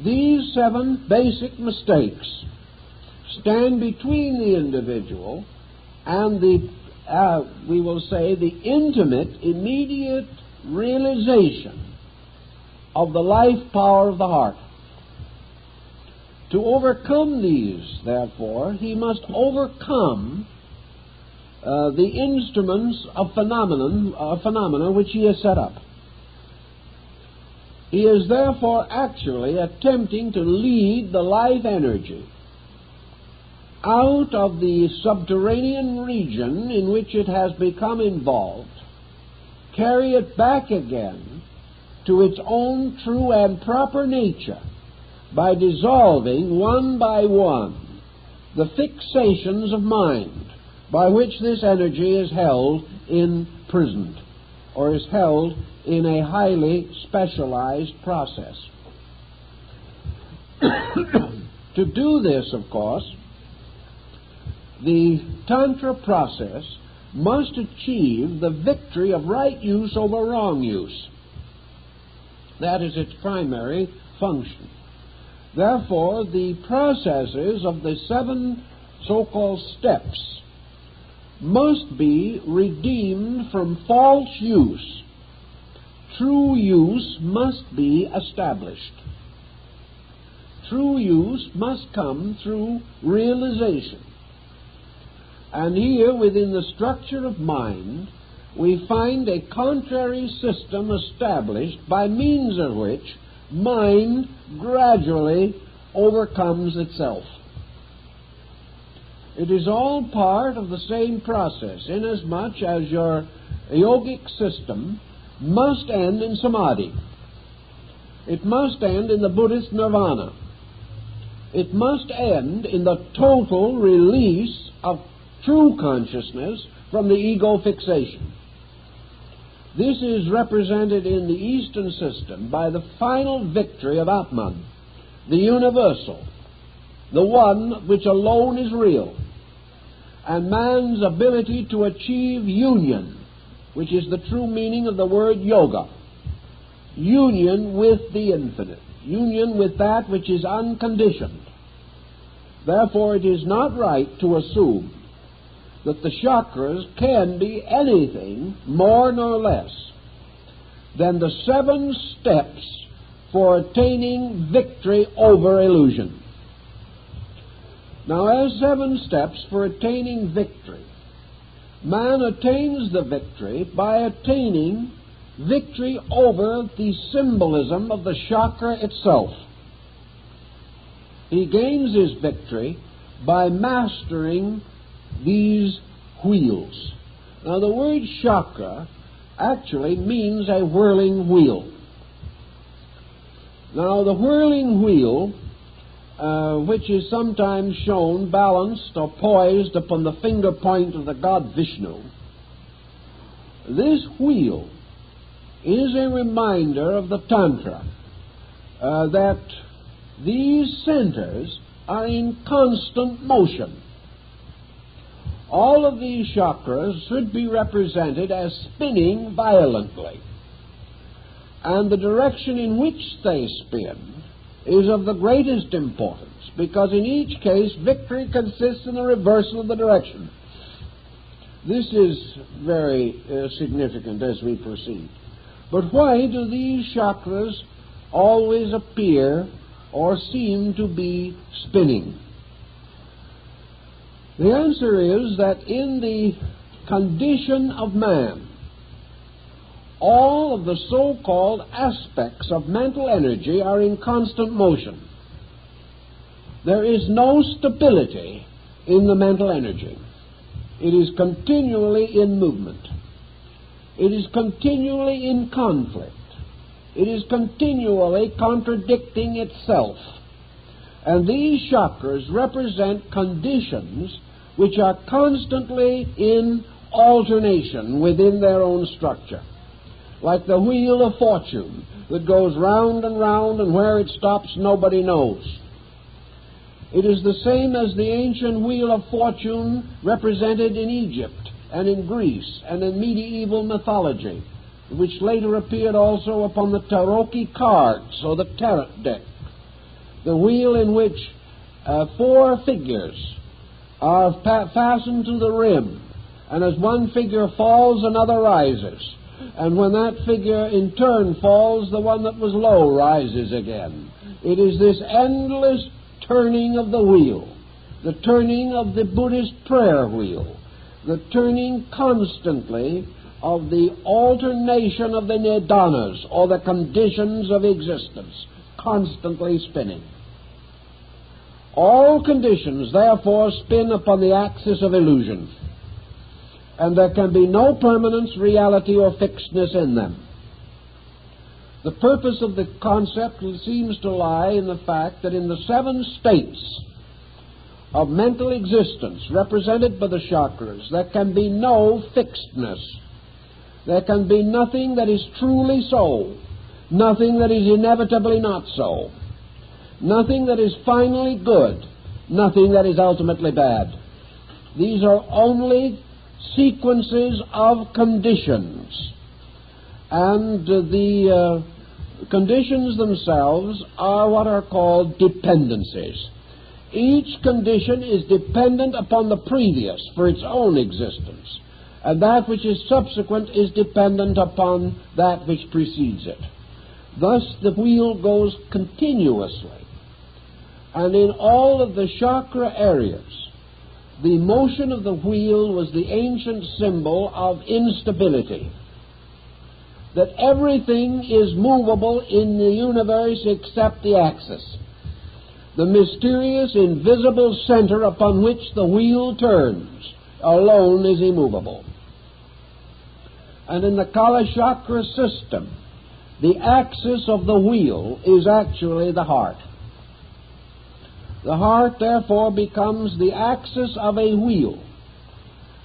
These 7 basic mistakes stand between the individual and the, we will say, the intimate, immediate realization of the life power of the heart. To overcome these, therefore, he must overcome the instruments of phenomena which he has set up. He is therefore actually attempting to lead the life energy out of the subterranean region in which it has become involved, carry it back again to its own true and proper nature by dissolving one by one the fixations of mind by which this energy is held imprisoned, or is held in a highly specialized process. To do this, of course, the Tantra process must achieve the victory of right use over wrong use. That is its primary function. Therefore, the processes of the 7 so-called steps must be redeemed from false use. True use must be established. True use must come through realization. And here, within the structure of mind, we find a contrary system established by means of which mind gradually overcomes itself. It is all part of the same process, inasmuch as your yogic system must end in samadhi. It must end in the Buddhist nirvana. It must end in the total release of true consciousness from the ego fixation. This is represented in the Eastern system by the final victory of Atman, the universal, the one which alone is real, and man's ability to achieve union, which is the true meaning of the word yoga. Union with the infinite, union with that which is unconditioned. Therefore, it is not right to assume that the chakras can be anything more nor less than the 7 steps for attaining victory over illusion. Now, as 7 steps for attaining victory, man attains the victory by attaining victory over the symbolism of the chakra itself. He gains his victory by mastering these wheels. Now, the word chakra actually means a whirling wheel. Now, the whirling wheel, which is sometimes shown balanced or poised upon the finger point of the god Vishnu, this wheel is a reminder of the Tantra that these centers are in constant motion. All of these chakras should be represented as spinning violently. And the direction in which they spin is of the greatest importance, because in each case victory consists in the reversal of the direction. This is very significant as we proceed. But why do these chakras always appear or seem to be spinning? The answer is that in the condition of man, all of the so-called aspects of mental energy are in constant motion. There is no stability in the mental energy. It is continually in movement. It is continually in conflict. It is continually contradicting itself. And these chakras represent conditions which are constantly in alternation within their own structure. Like the wheel of fortune that goes round, and where it stops nobody knows. It is the same as the ancient wheel of fortune represented in Egypt and in Greece and in medieval mythology, which later appeared also upon the tarot cards or the tarot deck. The wheel in which 4 figures are fastened to the rim, and as one figure falls, another rises. And when that figure in turn falls, the one that was low rises again. It is this endless turning of the wheel, the turning of the Buddhist prayer wheel, the turning constantly of the alternation of the nidanas, or the conditions of existence, constantly spinning. All conditions, therefore, spin upon the axis of illusion, and there can be no permanence, reality, or fixedness in them. The purpose of the concept seems to lie in the fact that in the 7 states of mental existence represented by the chakras, there can be no fixedness. There can be nothing that is truly so, nothing that is inevitably not so, nothing that is finally good, nothing that is ultimately bad. These are only sequences of conditions. And the conditions themselves are what are called dependencies. Each condition is dependent upon the previous for its own existence, and that which is subsequent is dependent upon that which precedes it. Thus the wheel goes continuously, and in all of the chakra areas, the motion of the wheel was the ancient symbol of instability, that everything is movable in the universe except the axis. The mysterious, invisible center upon which the wheel turns alone is immovable. And in the Kala Chakra system, the axis of the wheel is actually the heart. The heart, therefore, becomes the axis of a wheel,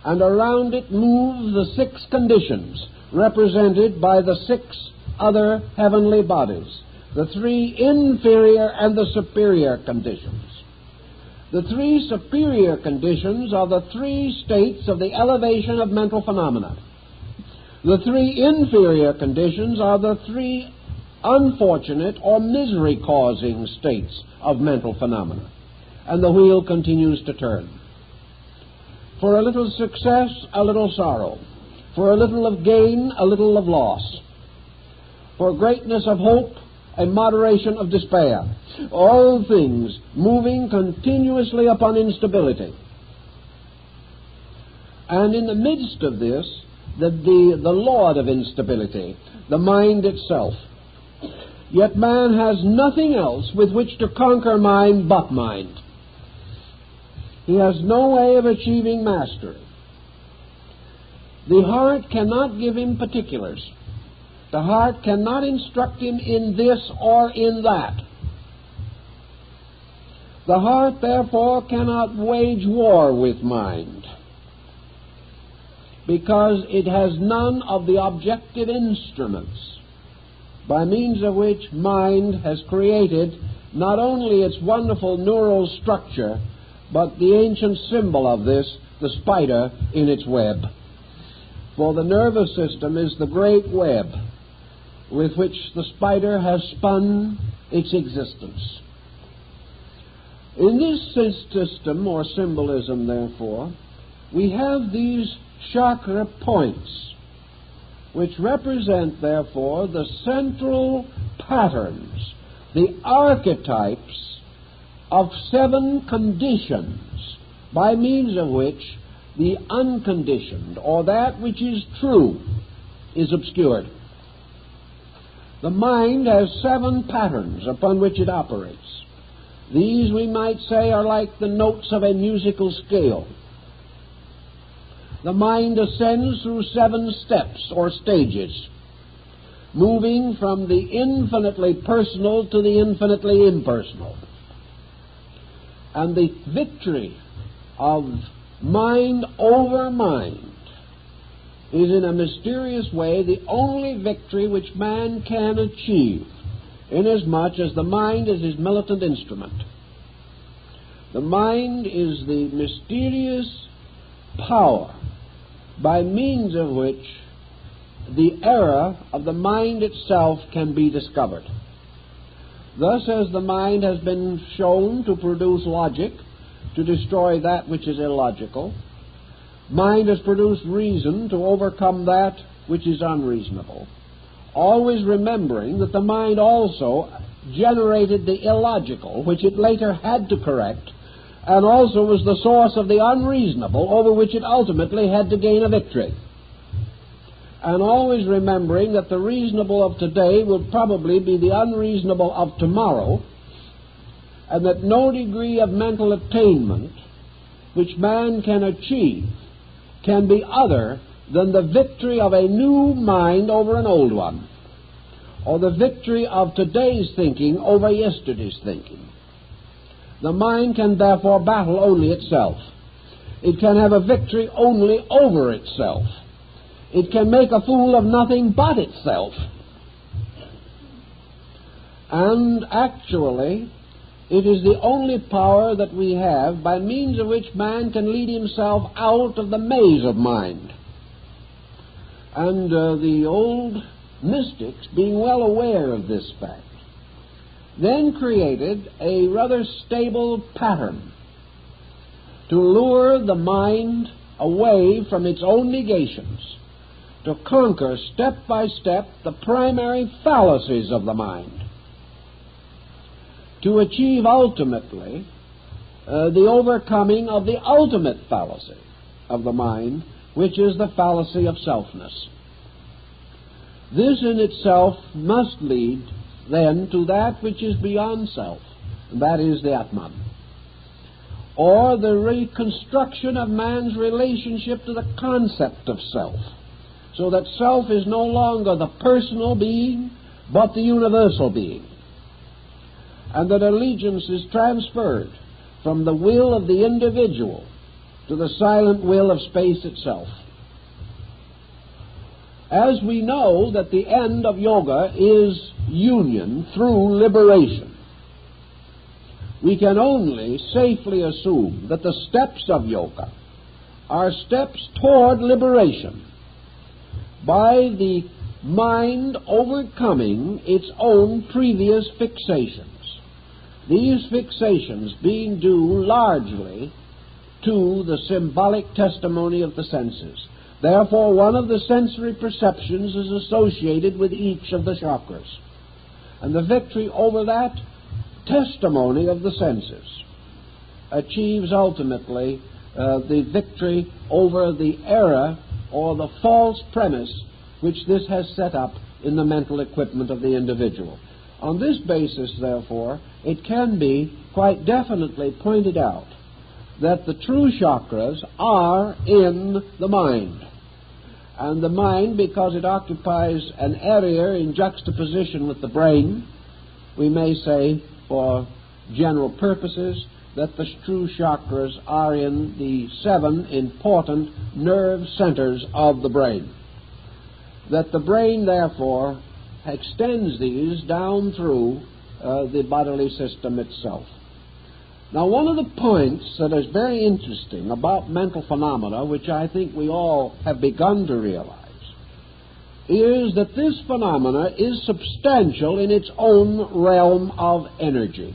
and around it move the 6 conditions represented by the 6 other heavenly bodies, the 3 inferior and the superior conditions. The 3 superior conditions are the 3 states of the elevation of mental phenomena. The 3 inferior conditions are the 3 unfortunate or misery-causing states of mental phenomena. And the wheel continues to turn. For a little success, a little sorrow. For a little of gain, a little of loss. For greatness of hope, a moderation of despair. All things moving continuously upon instability. And in the midst of this, the lord of instability, the mind itself. Yet man has nothing else with which to conquer mind but mind. He has no way of achieving mastery. The heart cannot give him particulars. The heart cannot instruct him in this or in that. The heart, therefore, cannot wage war with mind, because it has none of the objective instruments by means of which mind has created not only its wonderful neural structure, but the ancient symbol of this, the spider in its web. For the nervous system is the great web with which the spider has spun its existence. In this system, or symbolism, therefore, we have these chakra points, which represent, therefore, the central patterns, the archetypes of 7 conditions by means of which the unconditioned, or that which is true, is obscured. The mind has 7 patterns upon which it operates. These, we might say, are like the notes of a musical scale. The mind ascends through 7 steps or stages, moving from the infinitely personal to the infinitely impersonal. And the victory of mind over mind is in a mysterious way the only victory which man can achieve, inasmuch as the mind is his militant instrument. The mind is the mysterious power by means of which the error of the mind itself can be discovered. Thus, as the mind has been shown to produce logic, to destroy that which is illogical, mind has produced reason to overcome that which is unreasonable, always remembering that the mind also generated the illogical, which it later had to correct, and also was the source of the unreasonable, over which it ultimately had to gain a victory. And always remembering that the reasonable of today will probably be the unreasonable of tomorrow, and that no degree of mental attainment which man can achieve can be other than the victory of a new mind over an old one, or the victory of today's thinking over yesterday's thinking. The mind can therefore battle only itself. It can have a victory only over itself. It can make a fool of nothing but itself. And actually, It is the only power that we have by means of which man can lead himself out of the maze of mind. And the old mystics, being well aware of this fact, then created a rather stable pattern to lure the mind away from its own negations, to conquer step by step the primary fallacies of the mind, to achieve ultimately the overcoming of the ultimate fallacy of the mind, which is the fallacy of selfness. This in itself must lead then to that which is beyond self, and that is the Atman, or the reconstruction of man's relationship to the concept of self, so that self is no longer the personal being, but the universal being, and that allegiance is transferred from the will of the individual to the silent will of space itself. As we know that the end of yoga is union through liberation, we can only safely assume that the steps of yoga are steps toward liberation by the mind overcoming its own previous fixations. These fixations being due largely to the symbolic testimony of the senses. Therefore, one of the sensory perceptions is associated with each of the chakras. And the victory over that testimony of the senses achieves ultimately the victory over the error or the false premise which this has set up in the mental equipment of the individual. On this basis, therefore, it can be quite definitely pointed out that the true chakras are in the mind. And the mind, because it occupies an area in juxtaposition with the brain, we may say, for general purposes, that the true chakras are in the 7 important nerve centers of the brain. That the brain, therefore, extends these down through the bodily system itself. Now, one of the points that is very interesting about mental phenomena, which I think we all have begun to realize, is that this phenomena is substantial in its own realm of energy.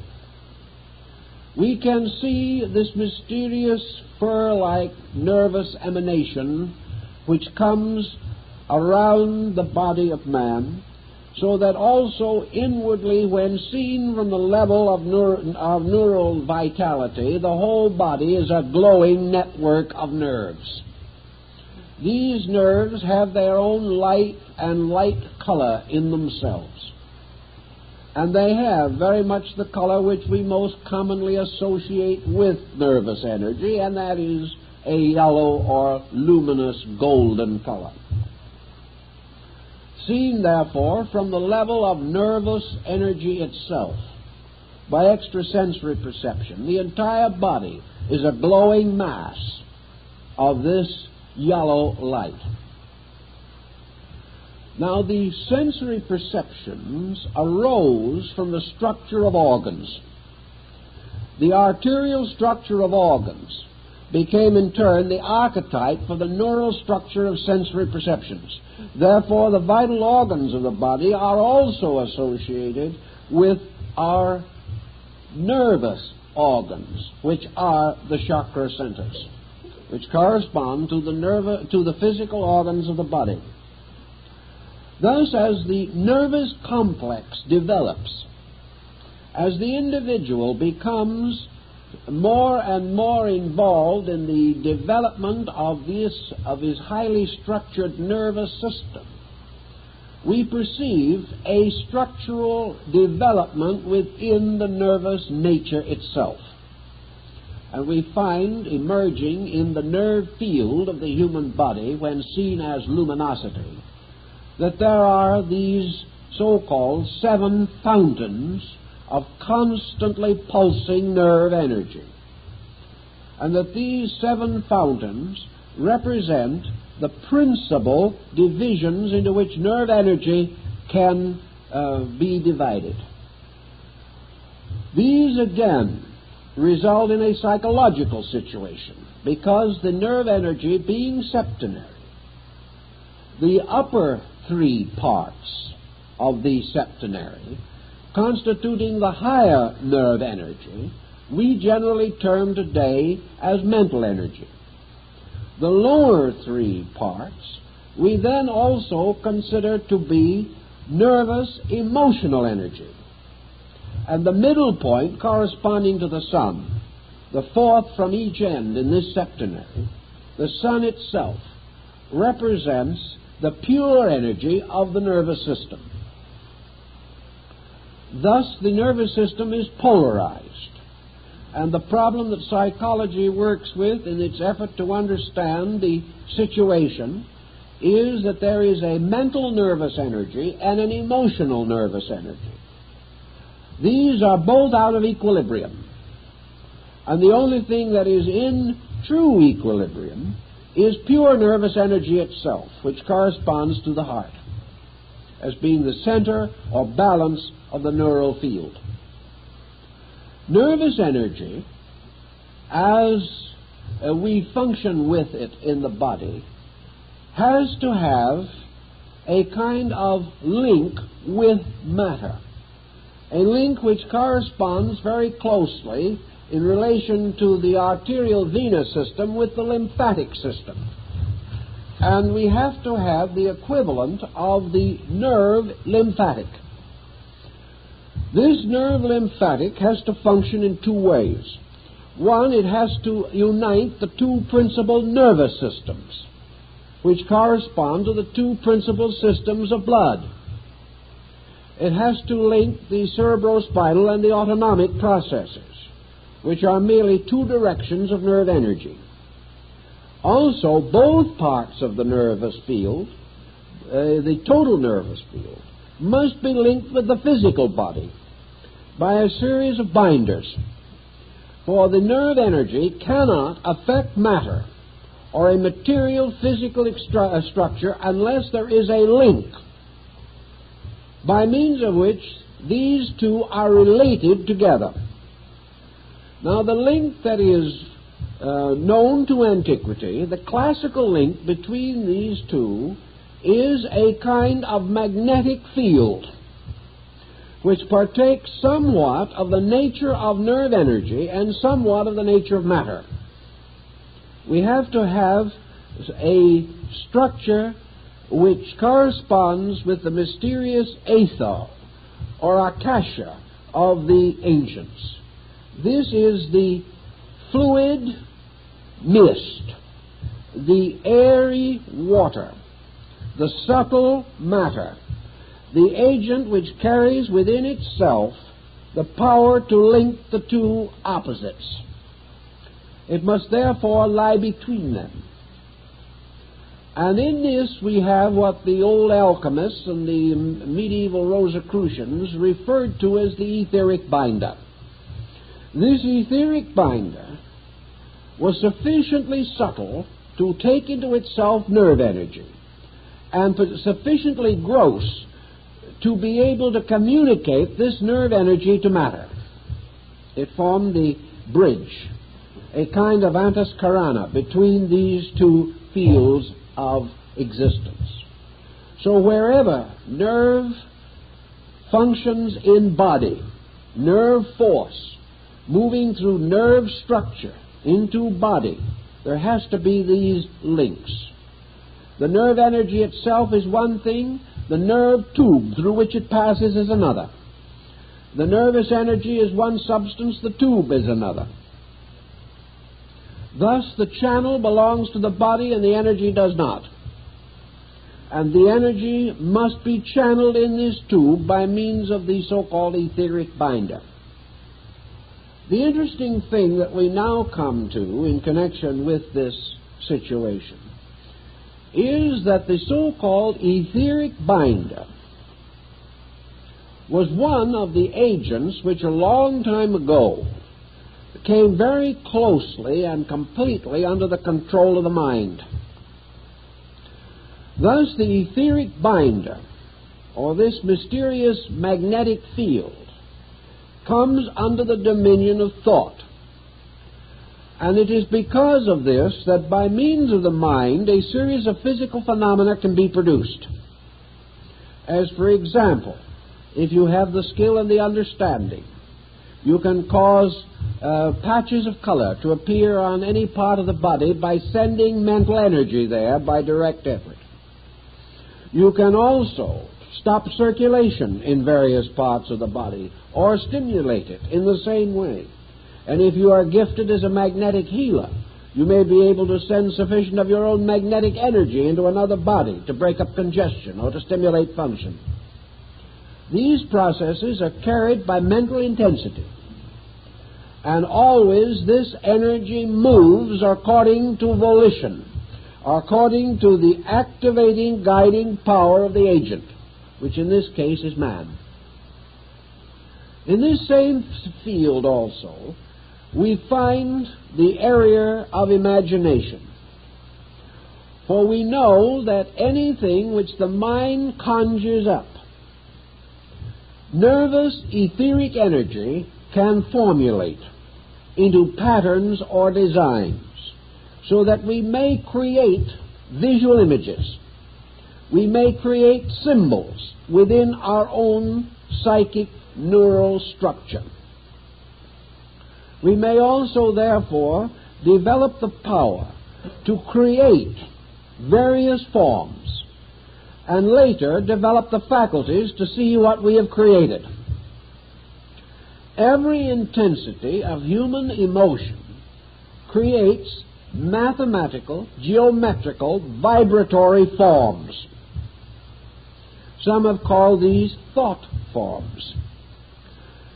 We can see this mysterious fur-like nervous emanation which comes around the body of man, so that also inwardly, when seen from the level of neural vitality, the whole body is a glowing network of nerves. These nerves have their own light and light color in themselves. And they have very much the color which we most commonly associate with nervous energy, and that is a yellow or luminous golden color. Seen, therefore, from the level of nervous energy itself, by extrasensory perception, the entire body is a glowing mass of this yellow light. Now, the sensory perceptions arose from the structure of organs. The arterial structure of organs became in turn the archetype for the neural structure of sensory perceptions. Therefore, the vital organs of the body are also associated with our nervous organs, which are the chakra centers, which correspond to the physical organs of the body. Thus, as the nervous complex develops, as the individual becomes more and more involved in the development of his highly structured nervous system, we perceive a structural development within the nervous nature itself. And we find emerging in the nerve field of the human body, when seen as luminosity, that there are these so-called 7 fountains of constantly pulsing nerve energy, and that these 7 fountains represent the principal divisions into which nerve energy can be divided. These again result in a psychological situation, because the nerve energy being septenary, the upper three parts of the septenary, constituting the higher nerve energy, we generally term today as mental energy. The lower three parts we then also consider to be nervous emotional energy. And the middle point, corresponding to the sun, the fourth from each end in this septenary, the sun itself, represents the pure energy of the nervous system. Thus, the nervous system is polarized. And the problem that psychology works with in its effort to understand the situation is that there is a mental nervous energy and an emotional nervous energy. These are both out of equilibrium. And the only thing that is in true equilibrium is pure nervous energy itself, which corresponds to the heart as being the center or balance of the neural field. Nervous energy, as we function with it in the body, has to have a kind of link with matter, a link which corresponds very closely in relation to the arterial venous system with the lymphatic system. And we have to have the equivalent of the nerve lymphatic. This nerve lymphatic has to function in two ways. One, it has to unite the two principal nervous systems, which correspond to the two principal systems of blood. It has to link the cerebrospinal and the autonomic processes, which are merely two directions of nerve energy. Also, both parts of the nervous field, the total nervous field, must be linked with the physical body by a series of binders. For the nerve energy cannot affect matter or a material physical structure unless there is a link by means of which these two are related together. Now, the link that is known to antiquity, the classical link between these two, is a kind of magnetic field which partakes somewhat of the nature of nerve energy and somewhat of the nature of matter. We have to have a structure which corresponds with the mysterious aether or akasha of the ancients. This is the fluid mist, the airy water, the subtle matter, the agent which carries within itself the power to link the two opposites. It must therefore lie between them. And in this we have what the old alchemists and the medieval Rosicrucians referred to as the etheric binder. This etheric binder was sufficiently subtle to take into itself nerve energy, and sufficiently gross to be able to communicate this nerve energy to matter. It formed the bridge, a kind of antas carana between these two fields of existence. So wherever nerve functions in body, nerve force moving through nerve structure into body, there has to be these links. The nerve energy itself is one thing, the nerve tube through which it passes is another. The nervous energy is one substance, the tube is another. Thus, the channel belongs to the body and the energy does not. And the energy must be channeled in this tube by means of the so-called etheric binder. The interesting thing that we now come to in connection with this situation is that the so-called etheric binder was one of the agents which a long time ago came very closely and completely under the control of the mind. Thus, the etheric binder, or this mysterious magnetic field, comes under the dominion of thought. And it is because of this that by means of the mind a series of physical phenomena can be produced. As for example, if you have the skill and the understanding, you can cause patches of color to appear on any part of the body by sending mental energy there by direct effort. You can also stop circulation in various parts of the body or stimulate it in the same way. And if you are gifted as a magnetic healer, you may be able to send sufficient of your own magnetic energy into another body to break up congestion or to stimulate function. These processes are carried by mental intensity. And always this energy moves according to volition, according to the activating, guiding power of the agent, which in this case is man. In this same field also, we find the area of imagination. For we know that anything which the mind conjures up, nervous etheric energy can formulate into patterns or designs, so that we may create visual images. We may create symbols within our own psychic neural structure. We may also, therefore, develop the power to create various forms, and later develop the faculties to see what we have created. Every intensity of human emotion creates mathematical, geometrical, vibratory forms. Some have called these thought forms.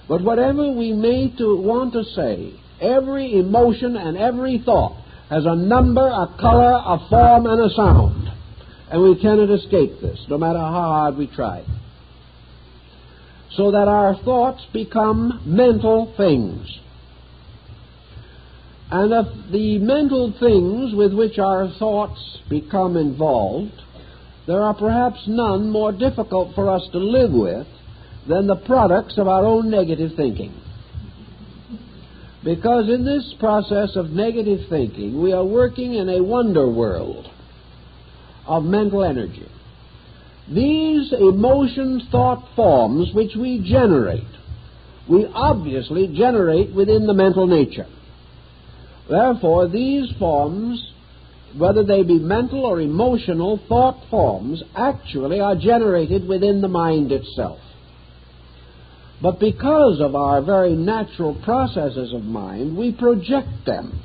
But whatever we may want to say, every emotion and every thought has a number, a color, a form, and a sound. And we cannot escape this, no matter how hard we try. So that our thoughts become mental things. And of the mental things with which our thoughts become involved, there are perhaps none more difficult for us to live with than the products of our own negative thinking. Because in this process of negative thinking, we are working in a wonder world of mental energy. These emotion thought forms which we generate, we obviously generate within the mental nature. Therefore, these forms, whether they be mental or emotional thought forms, actually are generated within the mind itself. But because of our very natural processes of mind, we project them,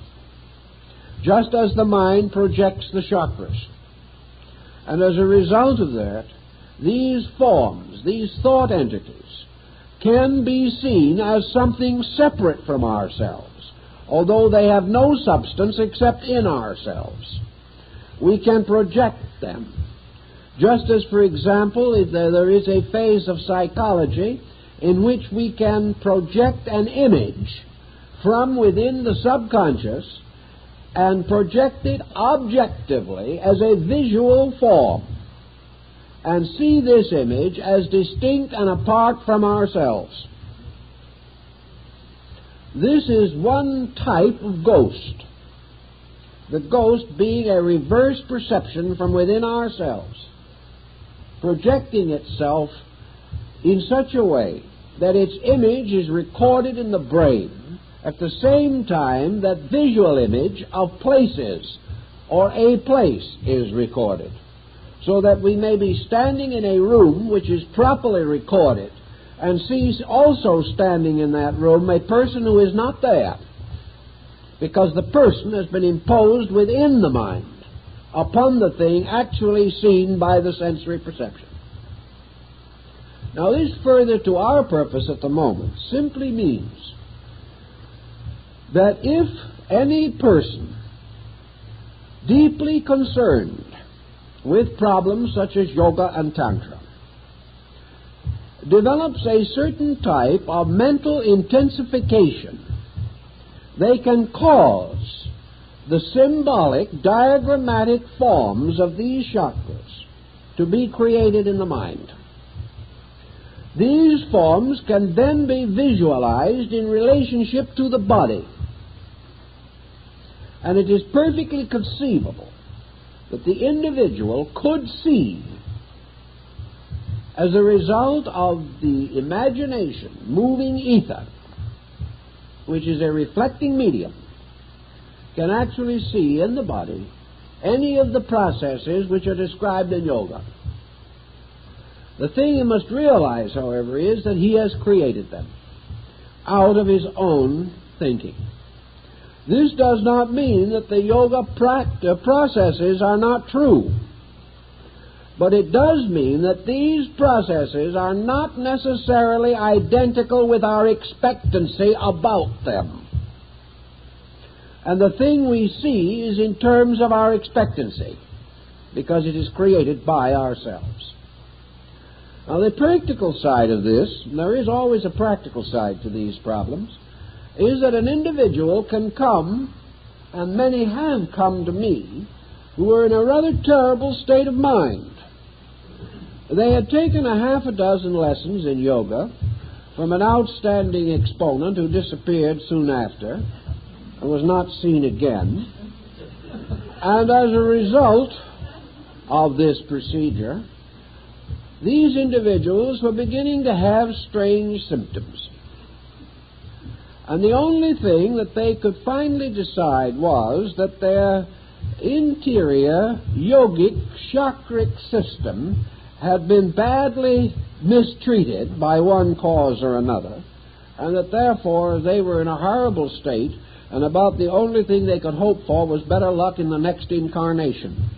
just as the mind projects the chakras. And as a result of that, these forms, these thought entities, can be seen as something separate from ourselves, although they have no substance except in ourselves. We can project them. Just as, for example, there is a phase of psychology in which we can project an image from within the subconscious and project it objectively as a visual form and see this image as distinct and apart from ourselves. This is one type of ghost, the ghost being a reverse perception from within ourselves, projecting itself in such a way that its image is recorded in the brain at the same time that visual image of places or a place is recorded, so that we may be standing in a room which is properly recorded and sees also standing in that room a person who is not there, because the person has been imposed within the mind upon the thing actually seen by the sensory perception. Now, this, further to our purpose at the moment, simply means that if any person deeply concerned with problems such as yoga and tantra develops a certain type of mental intensification, they can cause the symbolic, diagrammatic forms of these chakras to be created in the mind. these forms can then be visualized in relationship to the body. And it is perfectly conceivable that the individual could see, as a result of the imagination, moving ether, which is a reflecting medium, can actually see in the body any of the processes which are described in yoga. The thing you must realize, however, is that he has created them out of his own thinking. This does not mean that the yoga processes are not true, but it does mean that these processes are not necessarily identical with our expectancy about them. And the thing we see is in terms of our expectancy, because it is created by ourselves. Now, the practical side of this, and there is always a practical side to these problems, is that an individual can come, and many have come to me, who are in a rather terrible state of mind. They had taken a half a dozen lessons in yoga from an outstanding exponent who disappeared soon after and was not seen again. And as a result of this procedure, these individuals were beginning to have strange symptoms. And the only thing that they could finally decide was that their interior yogic chakric system had been badly mistreated by one cause or another, and that therefore they were in a horrible state, and about the only thing they could hope for was better luck in the next incarnation.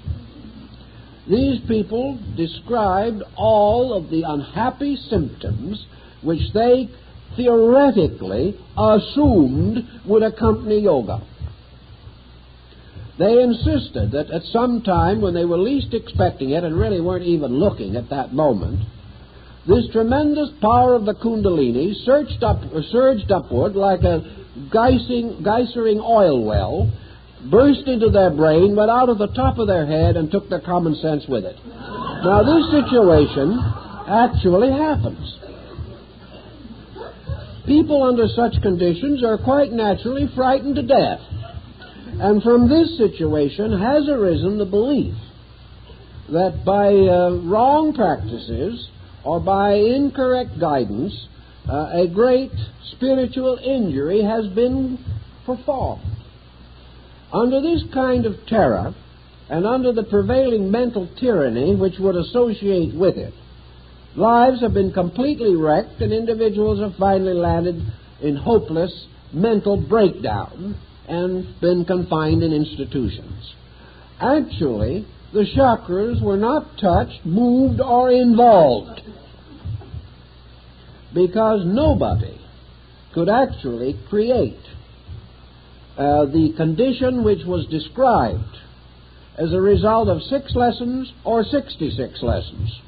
These people described all of the unhappy symptoms which they theoretically assumed would accompany yoga. They insisted that at some time when they were least expecting it and really weren't even looking at that moment, this tremendous power of the Kundalini surged upward like a geysering oil well, burst into their brain, went out of the top of their head, and took their common sense with it. Now, this situation actually happens. People under such conditions are quite naturally frightened to death. And from this situation has arisen the belief that by wrong practices or by incorrect guidance, a great spiritual injury has been performed. Under this kind of terror, and under the prevailing mental tyranny which would associate with it, lives have been completely wrecked, and individuals have finally landed in hopeless mental breakdown and been confined in institutions. Actually, the chakras were not touched, moved, or involved, because nobody could actually create the condition which was described as a result of 6 lessons or 66 lessons.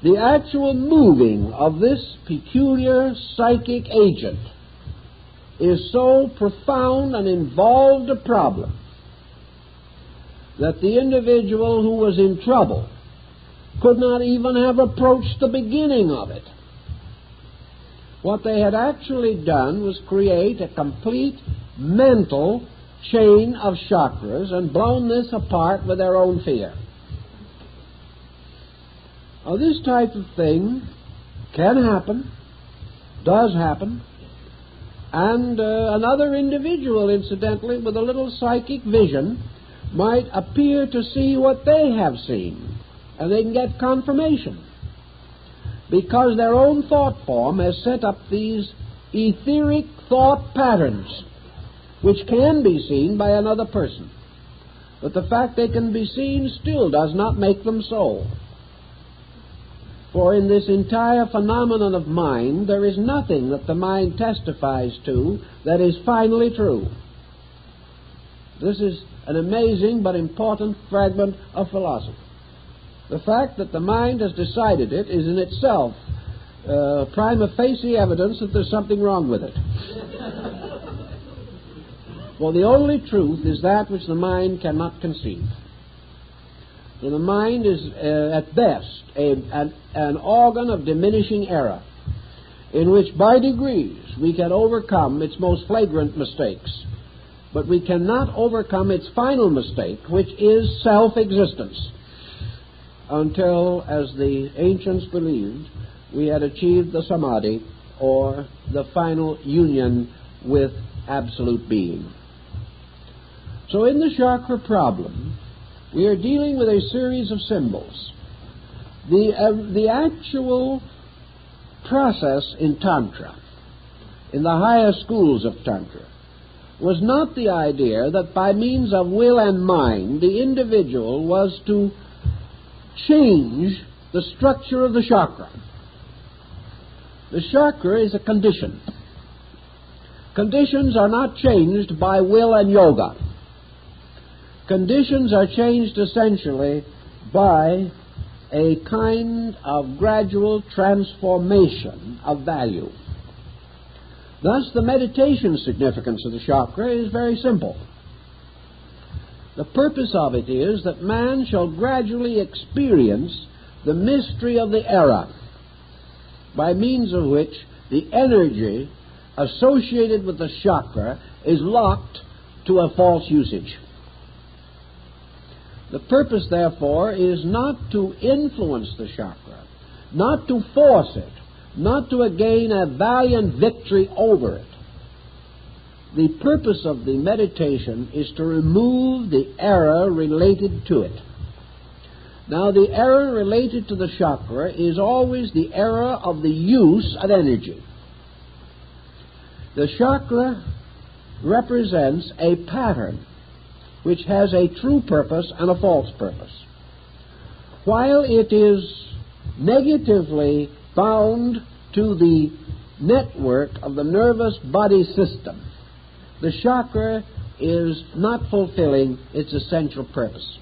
The actual moving of this peculiar psychic agent is so profound and involved a problem that the individual who was in trouble could not even have approached the beginning of it. What they had actually done was create a complete mental chain of chakras and blown this apart with their own fear. Now, this type of thing can happen, does happen, and another individual, incidentally, with a little psychic vision, might appear to see what they have seen, and they can get confirmation, because their own thought form has set up these etheric thought patterns, which can be seen by another person. But the fact they can be seen still does not make them so. For in this entire phenomenon of mind, there is nothing that the mind testifies to that is finally true. This is an amazing but important fragment of philosophy. The fact that the mind has decided it is in itself prima facie evidence that there's something wrong with it. For the only truth is that which the mind cannot conceive. So the mind is, at best, an organ of diminishing error, in which by degrees we can overcome its most flagrant mistakes, but we cannot overcome its final mistake, which is self-existence, until, as the ancients believed, we had achieved the samadhi, or the final union with absolute being. So in the chakra problem, we are dealing with a series of symbols. The actual process in Tantra, in the higher schools of Tantra, was not the idea that by means of will and mind the individual was to change the structure of the chakra. The chakra is a condition. Conditions are not changed by will and yoga. Conditions are changed essentially by a kind of gradual transformation of value. Thus, the meditation significance of the chakra is very simple. The purpose of it is that man shall gradually experience the mystery of the era, by means of which the energy associated with the chakra is locked to a false usage. The purpose, therefore, is not to influence the chakra, not to force it, not to gain a valiant victory over it. The purpose of the meditation is to remove the error related to it. Now, the error related to the chakra is always the error of the use of energy. The chakra represents a pattern which has a true purpose and a false purpose. While it is negatively bound to the network of the nervous body system, the chakra is not fulfilling its essential purpose.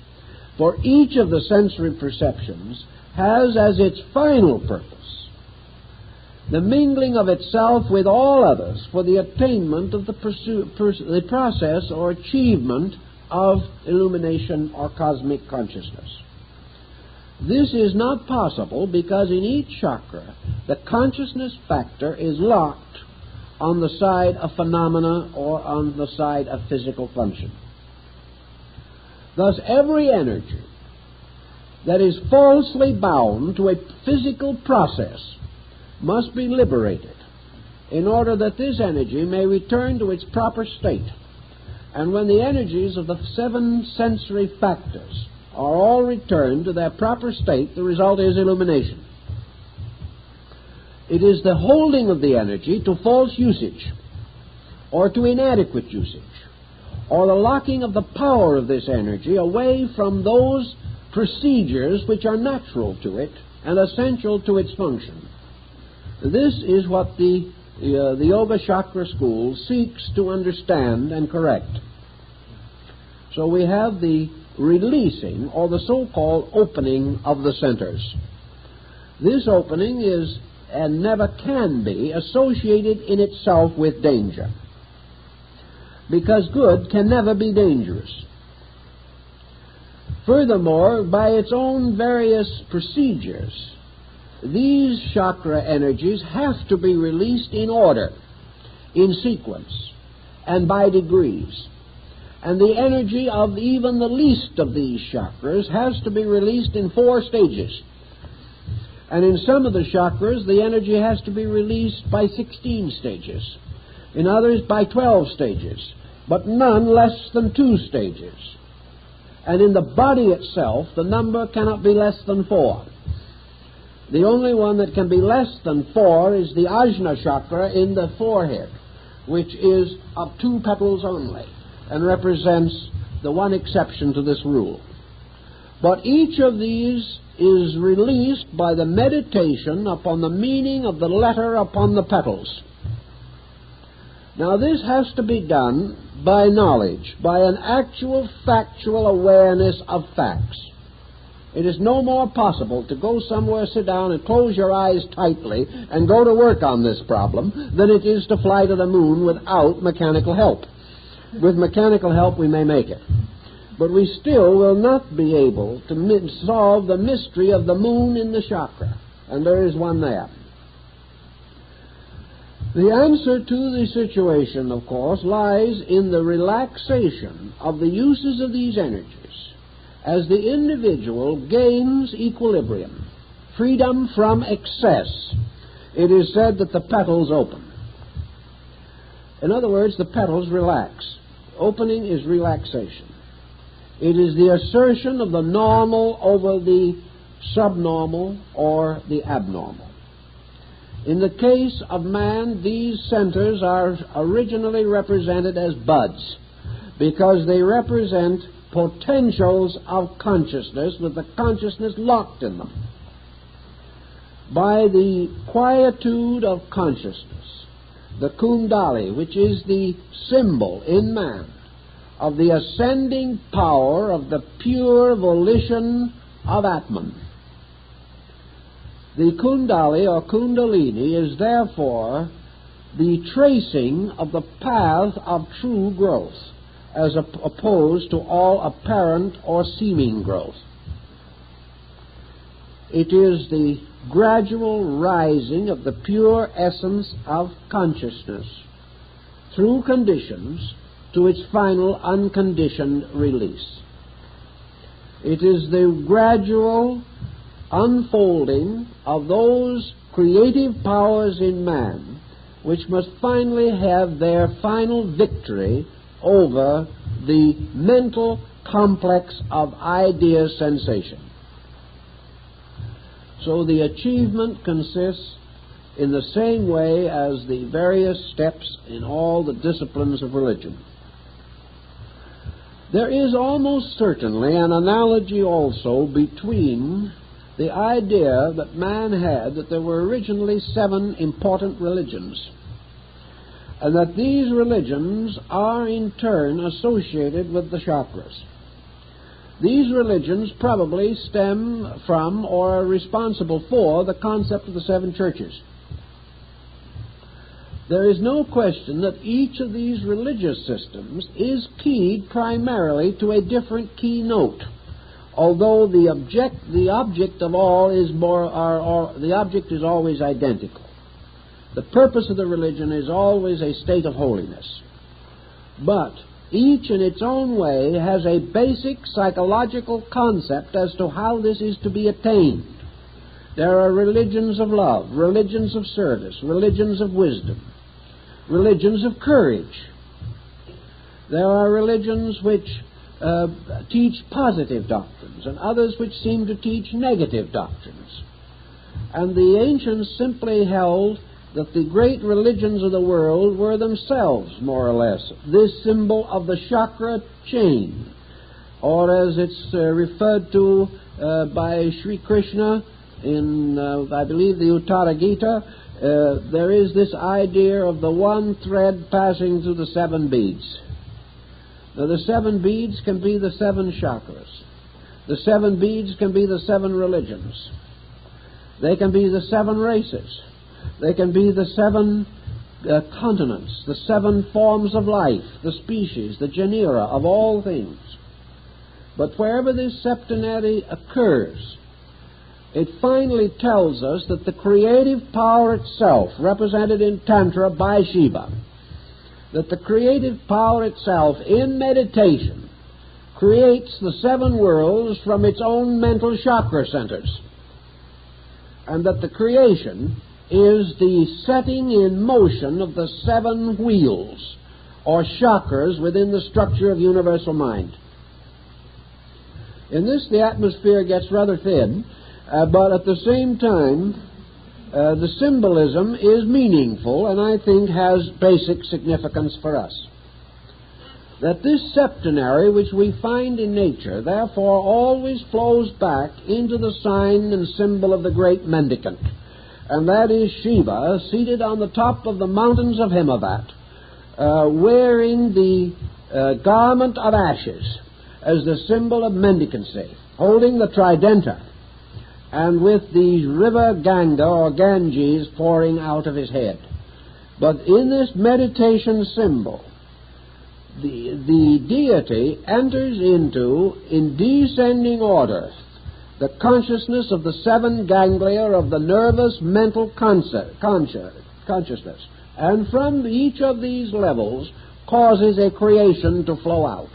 For each of the sensory perceptions has as its final purpose the mingling of itself with all others for the attainment of the process or achievement of illumination or cosmic consciousness. This is not possible because in each chakra the consciousness factor is locked on the side of phenomena or on the side of physical function. Thus, every energy that is falsely bound to a physical process must be liberated in order that this energy may return to its proper state. And when the energies of the 7 sensory factors are all returned to their proper state, the result is illumination. It is the holding of the energy to false usage or to inadequate usage, or the locking of the power of this energy away from those procedures which are natural to it and essential to its function. This is what the Yoga Chakra School seeks to understand and correct. So we have the releasing, or the so-called opening of the centers. This opening is, and never can be, associated in itself with danger, because good can never be dangerous. Furthermore, by its own various procedures, these chakra energies have to be released in order, in sequence, and by degrees. And the energy of even the least of these chakras has to be released in 4 stages. And in some of the chakras, the energy has to be released by 16 stages. In others, by 12 stages, but none less than 2 stages. And in the body itself, the number cannot be less than 4. The only one that can be less than 4 is the Ajna chakra in the forehead, which is of 2 petals only, and represents the one exception to this rule. But each of these is released by the meditation upon the meaning of the letter upon the petals. Now, this has to be done by knowledge, by an actual factual awareness of facts. It is no more possible to go somewhere, sit down, and close your eyes tightly and go to work on this problem than it is to fly to the moon without mechanical help. With mechanical help, we may make it. But we still will not be able to solve the mystery of the moon in the chakra, and there is one there. The answer to the situation, of course, lies in the relaxation of the uses of these energies as the individual gains equilibrium, freedom from excess. It is said that the petals open. In other words, the petals relax. Opening is relaxation. It is the assertion of the normal over the subnormal or the abnormal. In the case of man, these centers are originally represented as buds because they represent potentials of consciousness with the consciousness locked in them. By the quietude of consciousness, the Kundalini, which is the symbol in man of the ascending power of the pure volition of Atman. The Kundalini or Kundalini is therefore the tracing of the path of true growth as opposed to all apparent or seeming growth. It is the gradual rising of the pure essence of consciousness through conditions to its final unconditioned release. It is the gradual unfolding of those creative powers in man which must finally have their final victory over the mental complex of idea sensation. So the achievement consists in the same way as the various steps in all the disciplines of religion. There is almost certainly an analogy also between the idea that man had that there were originally 7 important religions, and that these religions are in turn associated with the chakras. These religions probably stem from or are responsible for the concept of the 7 churches. There is no question that each of these religious systems is keyed primarily to a different key note, although the object of all is the object is always identical. The purpose of the religion is always a state of holiness. But each in its own way has a basic psychological concept as to how this is to be attained. There are religions of love, religions of service, religions of wisdom, religions of courage. There are religions which teach positive doctrines and others which seem to teach negative doctrines. And the ancients simply held that the great religions of the world were themselves, more or less, this symbol of the chakra chain, or as it's referred to by Sri Krishna in, I believe, the Uttara Gita, there is this idea of the one thread passing through the 7 beads. Now, the 7 beads can be the 7 chakras. The 7 beads can be the 7 religions. They can be the 7 races. They can be the 7 continents, the 7 forms of life, the species, the genera of all things. But wherever this septenary occurs, it finally tells us that the creative power itself, represented in Tantra by Shiva, that the creative power itself in meditation creates the 7 worlds from its own mental chakra centers, and that the creation is the setting in motion of the 7 wheels or chakras within the structure of universal mind. In this, the atmosphere gets rather thin, but at the same time, the symbolism is meaningful and I think has basic significance for us. That this septenary which we find in nature therefore always flows back into the sign and symbol of the great mendicant, and that is Shiva, seated on the top of the mountains of Himavat, wearing the garment of ashes as the symbol of mendicancy, holding the tridenta, and with the river Ganga or Ganges pouring out of his head. But in this meditation symbol, the deity enters into, in descending order, the consciousness of the seven ganglia of the nervous mental consciousness, and from each of these levels causes a creation to flow out.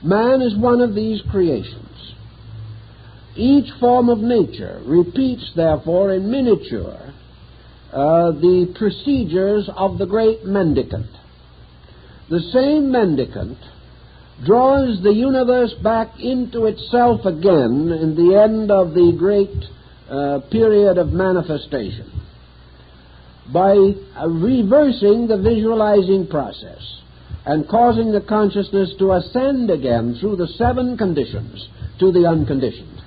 Man is one of these creations. Each form of nature repeats, therefore, in miniature the procedures of the great mendicant. The same mendicant draws the universe back into itself again in the end of the great period of manifestation by reversing the visualizing process and causing the consciousness to ascend again through the seven conditions to the unconditioned.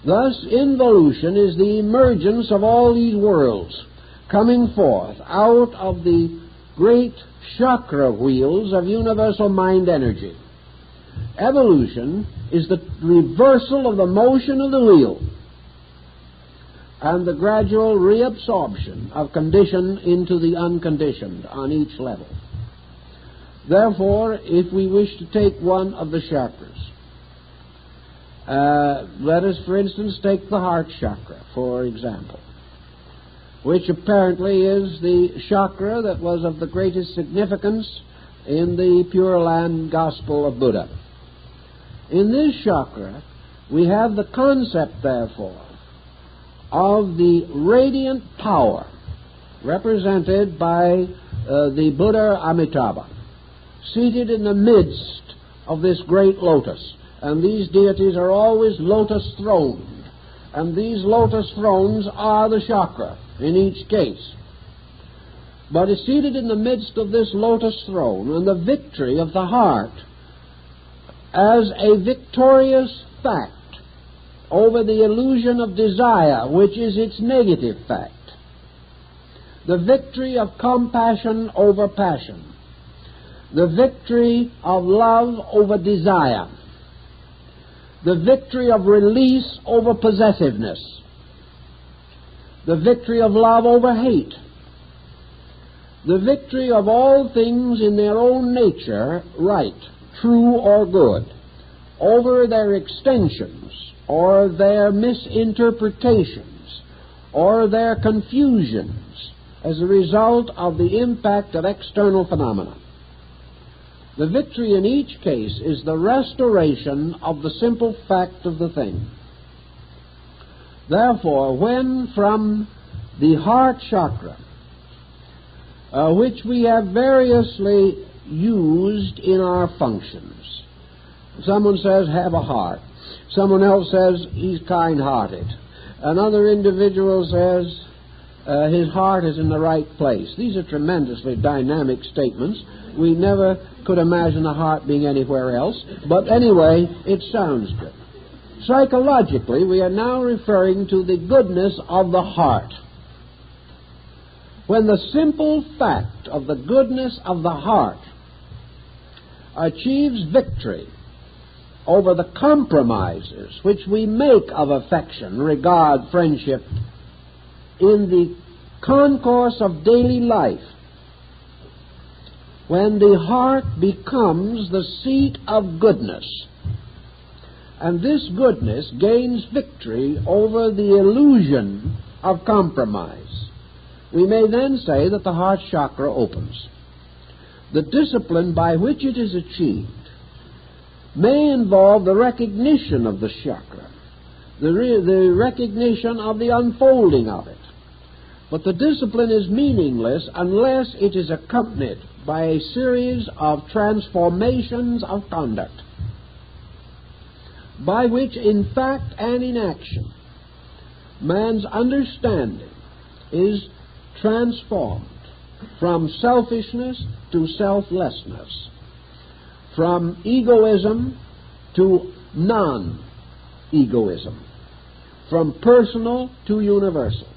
Thus, involution is the emergence of all these worlds coming forth out of the great chakra wheels of universal mind energy. Evolution is the reversal of the motion of the wheel and the gradual reabsorption of condition into the unconditioned on each level. Therefore, if we wish to take one of the chakras, let us, for instance, take the heart chakra, for example, which apparently is the chakra that was of the greatest significance in the Pure Land Gospel of Buddha. In this chakra, we have the concept, therefore, of the radiant power represented by the Buddha Amitabha, seated in the midst of this great lotus. And these deities are always lotus-throned. And these lotus thrones are the chakra in each case. But is seated in the midst of this lotus throne, and the victory of the heart as a victorious fact over the illusion of desire, which is its negative fact. The victory of compassion over passion. The victory of love over desire. The victory of release over possessiveness. The victory of love over hate. The victory of all things in their own nature, right, true or good, over their extensions or their misinterpretations or their confusions as a result of the impact of external phenomena. The victory in each case is the restoration of the simple fact of the thing. Therefore, when from the heart chakra, which we have variously used in our functions, someone says, have a heart. Someone else says, he's kind-hearted. Another individual says, his heart is in the right place. These are tremendously dynamic statements. We never could imagine the heart being anywhere else. But anyway, it sounds good. Psychologically, we are now referring to the goodness of the heart. When the simple fact of the goodness of the heart achieves victory over the compromises which we make of affection, regard, friendship, in the concourse of daily life, when the heart becomes the seat of goodness, and this goodness gains victory over the illusion of compromise, we may then say that the heart chakra opens. The discipline by which it is achieved may involve the recognition of the chakra, the recognition of the unfolding of it. But the discipline is meaningless unless it is accompanied by a series of transformations of conduct, by which, in fact and in action, man's understanding is transformed from selfishness to selflessness, from egoism to non-egoism, from personal to universal.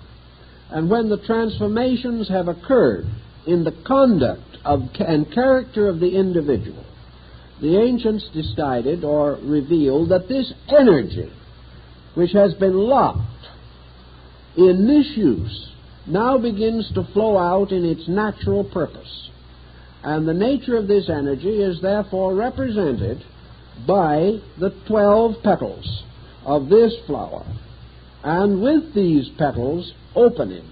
And when the transformations have occurred in the conduct and character of the individual, the ancients decided or revealed that this energy, which has been locked in misuse, now begins to flow out in its natural purpose. And the nature of this energy is therefore represented by the 12 petals of this flower. And with these petals opening,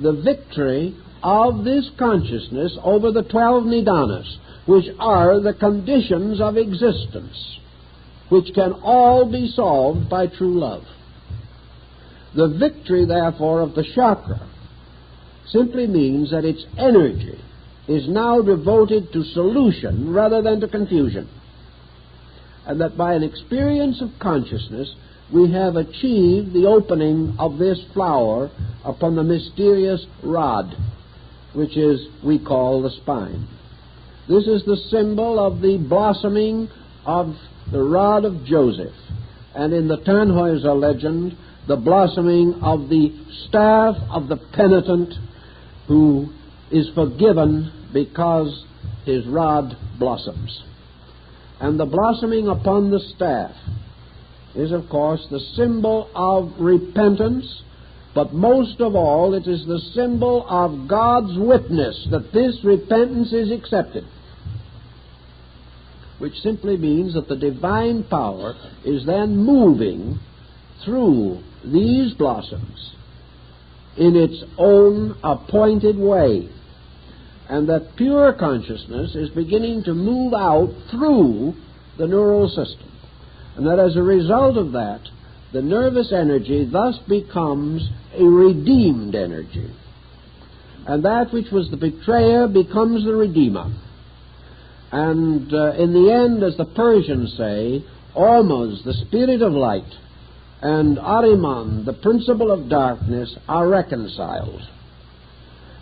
the victory of this consciousness over the 12 nidanas, which are the conditions of existence, which can all be solved by true love. The victory, therefore, of the chakra simply means that its energy is now devoted to solution rather than to confusion, and that by an experience of consciousness we have achieved the opening of this flower upon the mysterious rod, which we call the spine. This is the symbol of the blossoming of the rod of Joseph, and in the Tannhäuser legend, the blossoming of the staff of the penitent who is forgiven because his rod blossoms. And the blossoming upon the staff is, of course, the symbol of repentance, but most of all, it is the symbol of God's witness that this repentance is accepted, which simply means that the divine power is then moving through these blossoms in its own appointed way, and that pure consciousness is beginning to move out through the neural system, and that as a result of that, the nervous energy thus becomes a redeemed energy, and that which was the betrayer becomes the redeemer. And in the end, as the Persians say, Ormuz, the spirit of light, and Ahriman, the principle of darkness, are reconciled.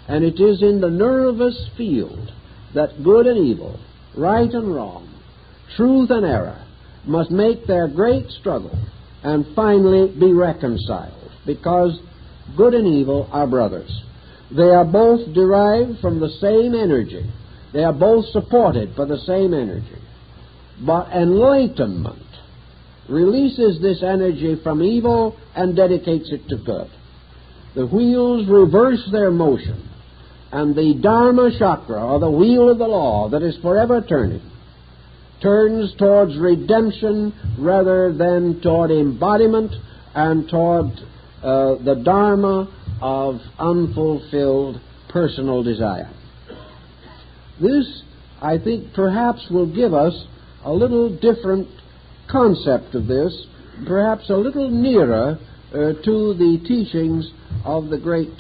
And it is in the nervous field that good and evil, right and wrong, truth and error must make their great struggle and finally be reconciled, because good and evil are brothers. They are both derived from the same energy. They are both supported by the same energy. But enlightenment releases this energy from evil and dedicates it to good. The wheels reverse their motion, and the Dharma chakra, or the wheel of the law that is forever turning, turns towards redemption rather than toward embodiment and toward the Dharma of unfulfilled personal desire. This, I think, perhaps will give us a little different concept of this, perhaps a little nearer to the teachings of the great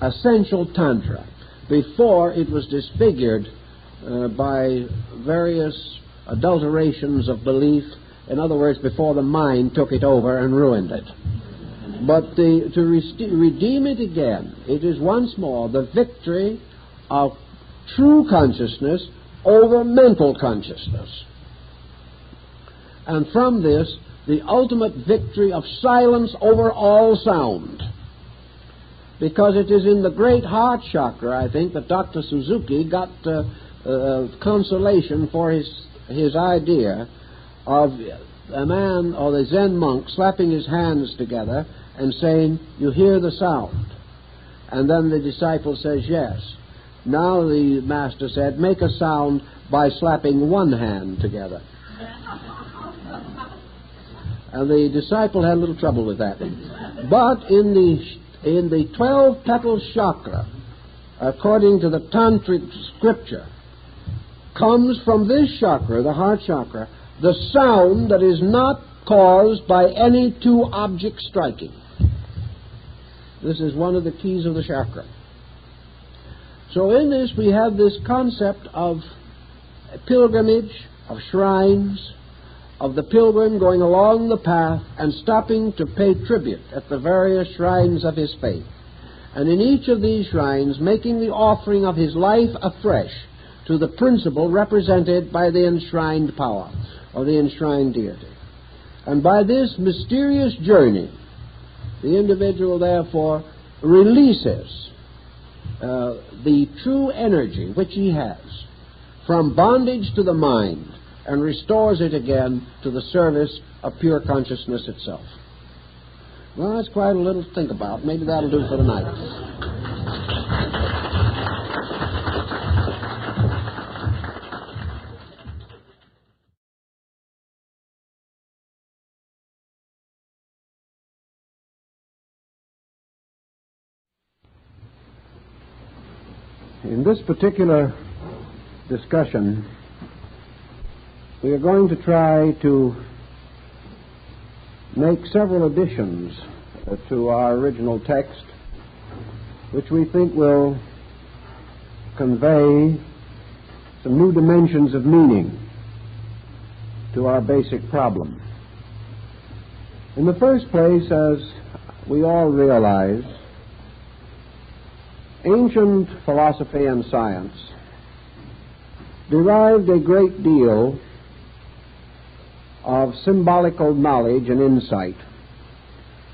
essential Tantra, before it was disfigured by various adulterations of belief. In other words, before the mind took it over and ruined it. But to redeem it again, it is once more the victory of true consciousness over mental consciousness. And from this, the ultimate victory of silence over all sound. Because it is in the great heart chakra, I think, that Dr. Suzuki got consolation for his idea of a man or the Zen monk slapping his hands together and saying, "You hear the sound?" And then the disciple says, "Yes." Now the master said, "Make a sound by slapping one hand together." And the disciple had a little trouble with that. But in the 12 petal chakra, according to the Tantric scripture, comes from this chakra, the heart chakra, the sound that is not caused by any two objects striking. This is one of the keys of the chakra. So in this we have this concept of a pilgrimage, of shrines, of the pilgrim going along the path and stopping to pay tribute at the various shrines of his faith. And in each of these shrines making the offering of his life afresh to the principle represented by the enshrined power or the enshrined deity. And by this mysterious journey, the individual therefore releases the true energy which he has from bondage to the mind and restores it again to the service of pure consciousness itself. Well, that's quite a little to think about. Maybe that'll do for tonight. In this particular discussion, we are going to try to make several additions to our original text, which we think will convey some new dimensions of meaning to our basic problem. In the first place, as we all realize, ancient philosophy and science derived a great deal of symbolical knowledge and insight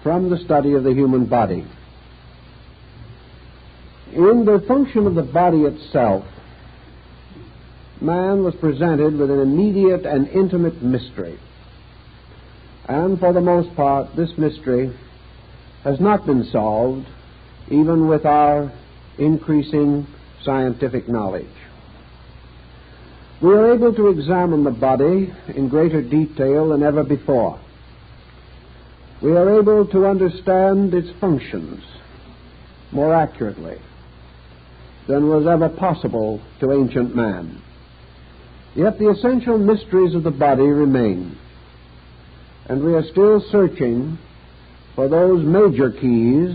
from the study of the human body. In the function of the body itself, man was presented with an immediate and intimate mystery. And for the most part, this mystery has not been solved, even with our increasing scientific knowledge. We are able to examine the body in greater detail than ever before. We are able to understand its functions more accurately than was ever possible to ancient man. Yet the essential mysteries of the body remain, and we are still searching for those major keys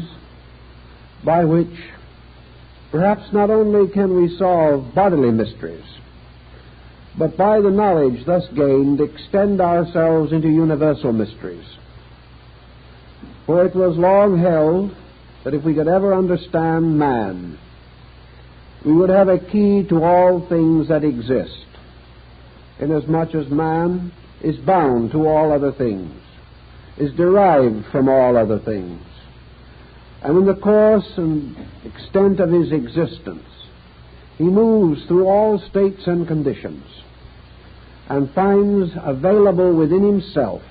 by which perhaps not only can we solve bodily mysteries, but by the knowledge thus gained extend ourselves into universal mysteries. For it was long held that if we could ever understand man, we would have a key to all things that exist, inasmuch as man is bound to all other things, is derived from all other things, and in the course and extent of his existence, he moves through all states and conditions and finds available within himself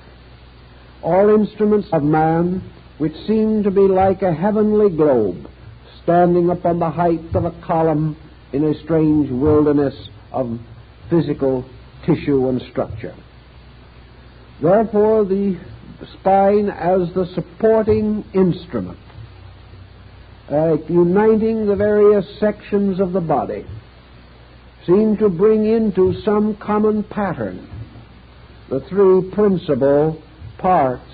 all instruments of man which seem to be like a heavenly globe standing upon the height of a column in a strange wilderness of physical tissue and structure. Therefore, the spine as the supporting instrument, uniting the various sections of the body, seem to bring into some common pattern the three principal parts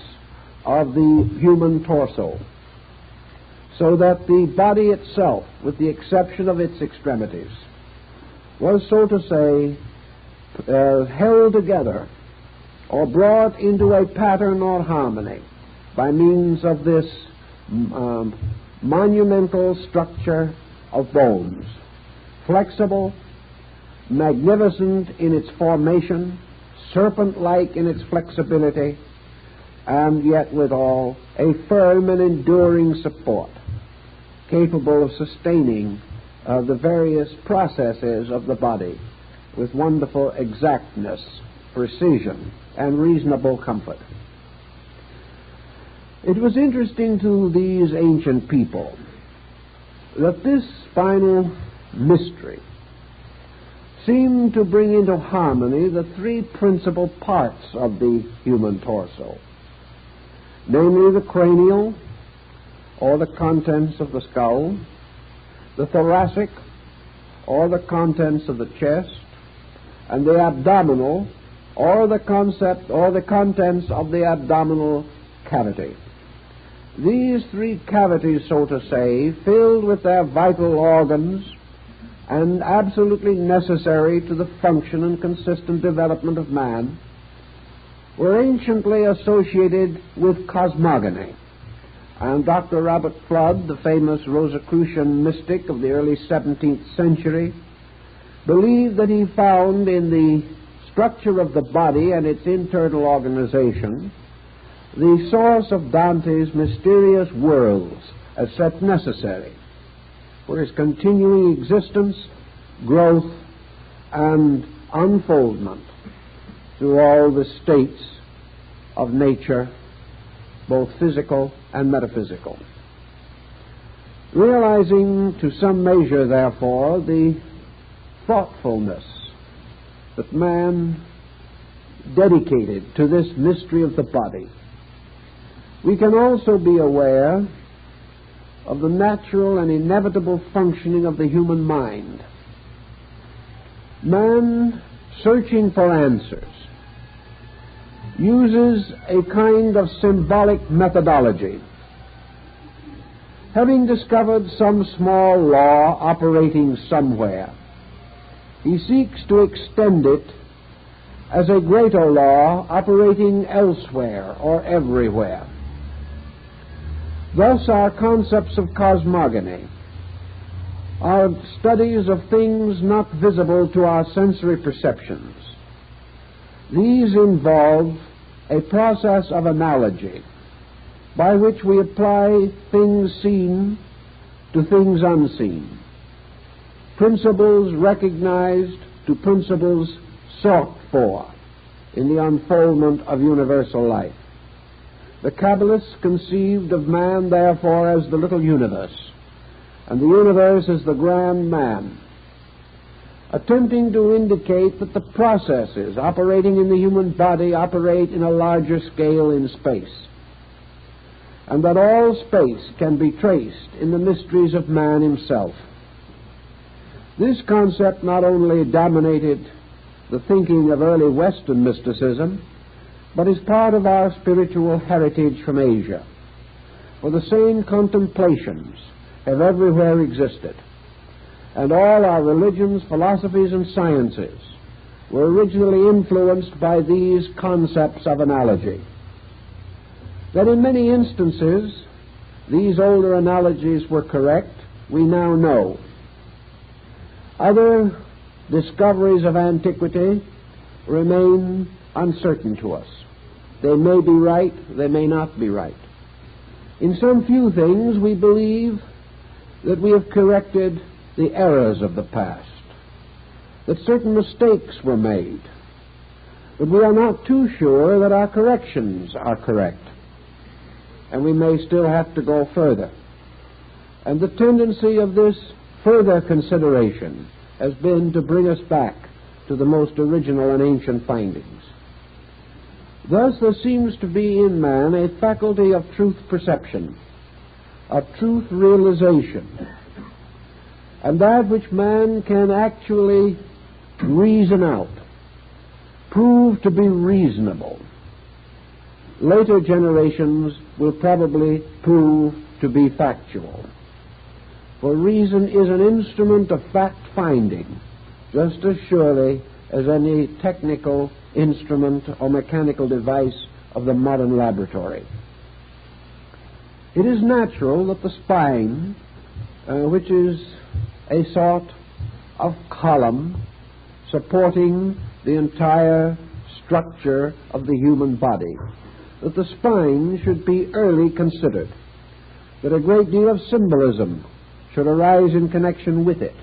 of the human torso, so that the body itself, with the exception of its extremities, was, so to say, held together or brought into a pattern or harmony by means of this monumental structure of bones, flexible, magnificent in its formation, serpent-like in its flexibility, and yet withal a firm and enduring support, capable of sustaining the various processes of the body with wonderful exactness, precision, and reasonable comfort. It was interesting to these ancient people that this spinal mystery seemed to bring into harmony the three principal parts of the human torso, namely the cranial, or the contents of the skull, the thoracic, or the contents of the chest, and the abdominal, or the contents of the abdominal cavity. These three cavities, so to say, filled with their vital organs and absolutely necessary to the function and consistent development of man, were anciently associated with cosmogony. And Dr. Robert Flood, the famous Rosicrucian mystic of the early 17th century, believed that he found in the structure of the body and its internal organization the source of Dante's mysterious worlds as set necessary for his continuing existence, growth, and unfoldment through all the states of nature, both physical and metaphysical. Realizing to some measure, therefore, the thoughtfulness that man dedicated to this mystery of the body, we can also be aware of the natural and inevitable functioning of the human mind. Man, searching for answers, uses a kind of symbolic methodology. Having discovered some small law operating somewhere, he seeks to extend it as a greater law operating elsewhere or everywhere. Thus, our concepts of cosmogony are studies of things not visible to our sensory perceptions. These involve a process of analogy by which we apply things seen to things unseen, principles recognized to principles sought for in the unfoldment of universal life. The Kabbalists conceived of man, therefore, as the little universe, and the universe is the grand man, attempting to indicate that the processes operating in the human body operate in a larger scale in space, and that all space can be traced in the mysteries of man himself. This concept not only dominated the thinking of early Western mysticism, but is part of our spiritual heritage from Asia, for the same contemplations have everywhere existed, and all our religions, philosophies, and sciences were originally influenced by these concepts of analogy. That in many instances these older analogies were correct, we now know. Other discoveries of antiquity remain uncertain to us. They may be right, they may not be right. In some few things we believe that we have corrected the errors of the past, that certain mistakes were made, but we are not too sure that our corrections are correct, and we may still have to go further. And the tendency of this further consideration has been to bring us back to the most original and ancient findings. Thus there seems to be in man a faculty of truth perception, of truth realization, and that which man can actually reason out, prove to be reasonable, later generations will probably prove to be factual. For reason is an instrument of fact-finding, just as surely as any technical instrument or mechanical device of the modern laboratory. It is natural that the spine, which is a sort of column supporting the entire structure of the human body, that the spine should be early considered, that a great deal of symbolism should arise in connection with it,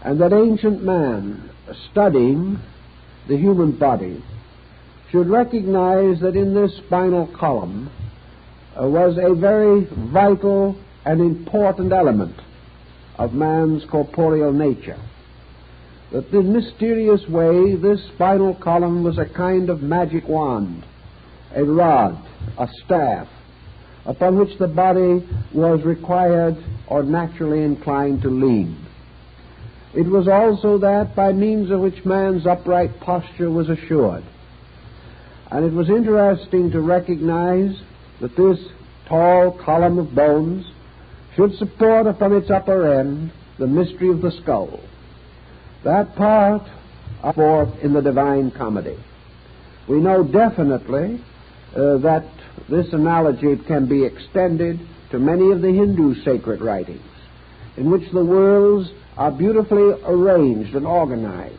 and that ancient man, studying the human body, should recognize that in this spinal column was a very vital and important element of man's corporeal nature. That in mysterious way this spinal column was a kind of magic wand, a rod, a staff, upon which the body was required or naturally inclined to lean. It was also that by means of which man's upright posture was assured. And it was interesting to recognize that this tall column of bones should support upon its upper end the mystery of the skull. That part is forth in the Divine Comedy. We know definitely that this analogy can be extended to many of the Hindu sacred writings, in which the worlds are beautifully arranged and organized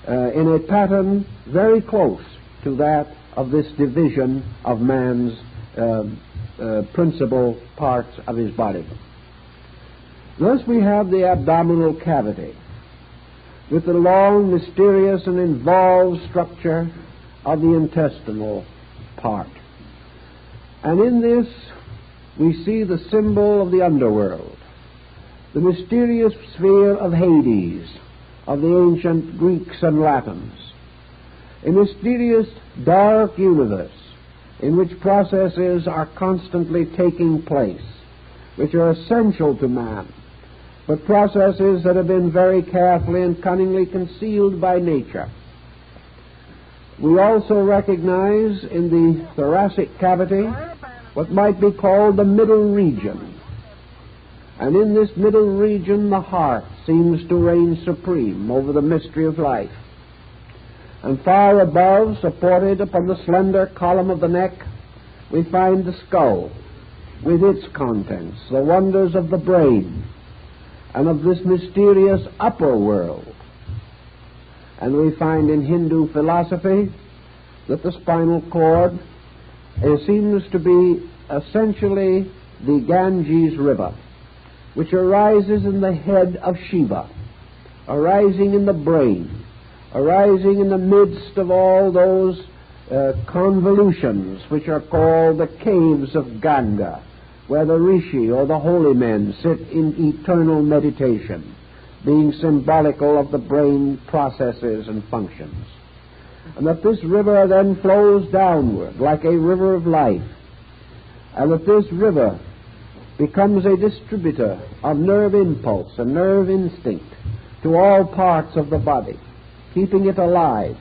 in a pattern very close to that of this division of man's principal parts of his body. Thus we have the abdominal cavity with the long, mysterious, and involved structure of the intestinal part. And in this we see the symbol of the underworld, the mysterious sphere of Hades, of the ancient Greeks and Latins, a mysterious dark universe in which processes are constantly taking place, which are essential to man, but processes that have been very carefully and cunningly concealed by nature. We also recognize in the thoracic cavity what might be called the middle region. And in this middle region, the heart seems to reign supreme over the mystery of life. And far above, supported upon the slender column of the neck, we find the skull with its contents, the wonders of the brain and of this mysterious upper world. And we find in Hindu philosophy that the spinal cord seems to be essentially the Ganges River, which arises in the head of Shiva, arising in the brain, arising in the midst of all those convolutions which are called the caves of Ganga, where the rishi or the holy men sit in eternal meditation, being symbolical of the brain processes and functions. And that this river then flows downward like a river of life, and that this river becomes a distributor of nerve impulse and nerve instinct to all parts of the body, keeping it alive,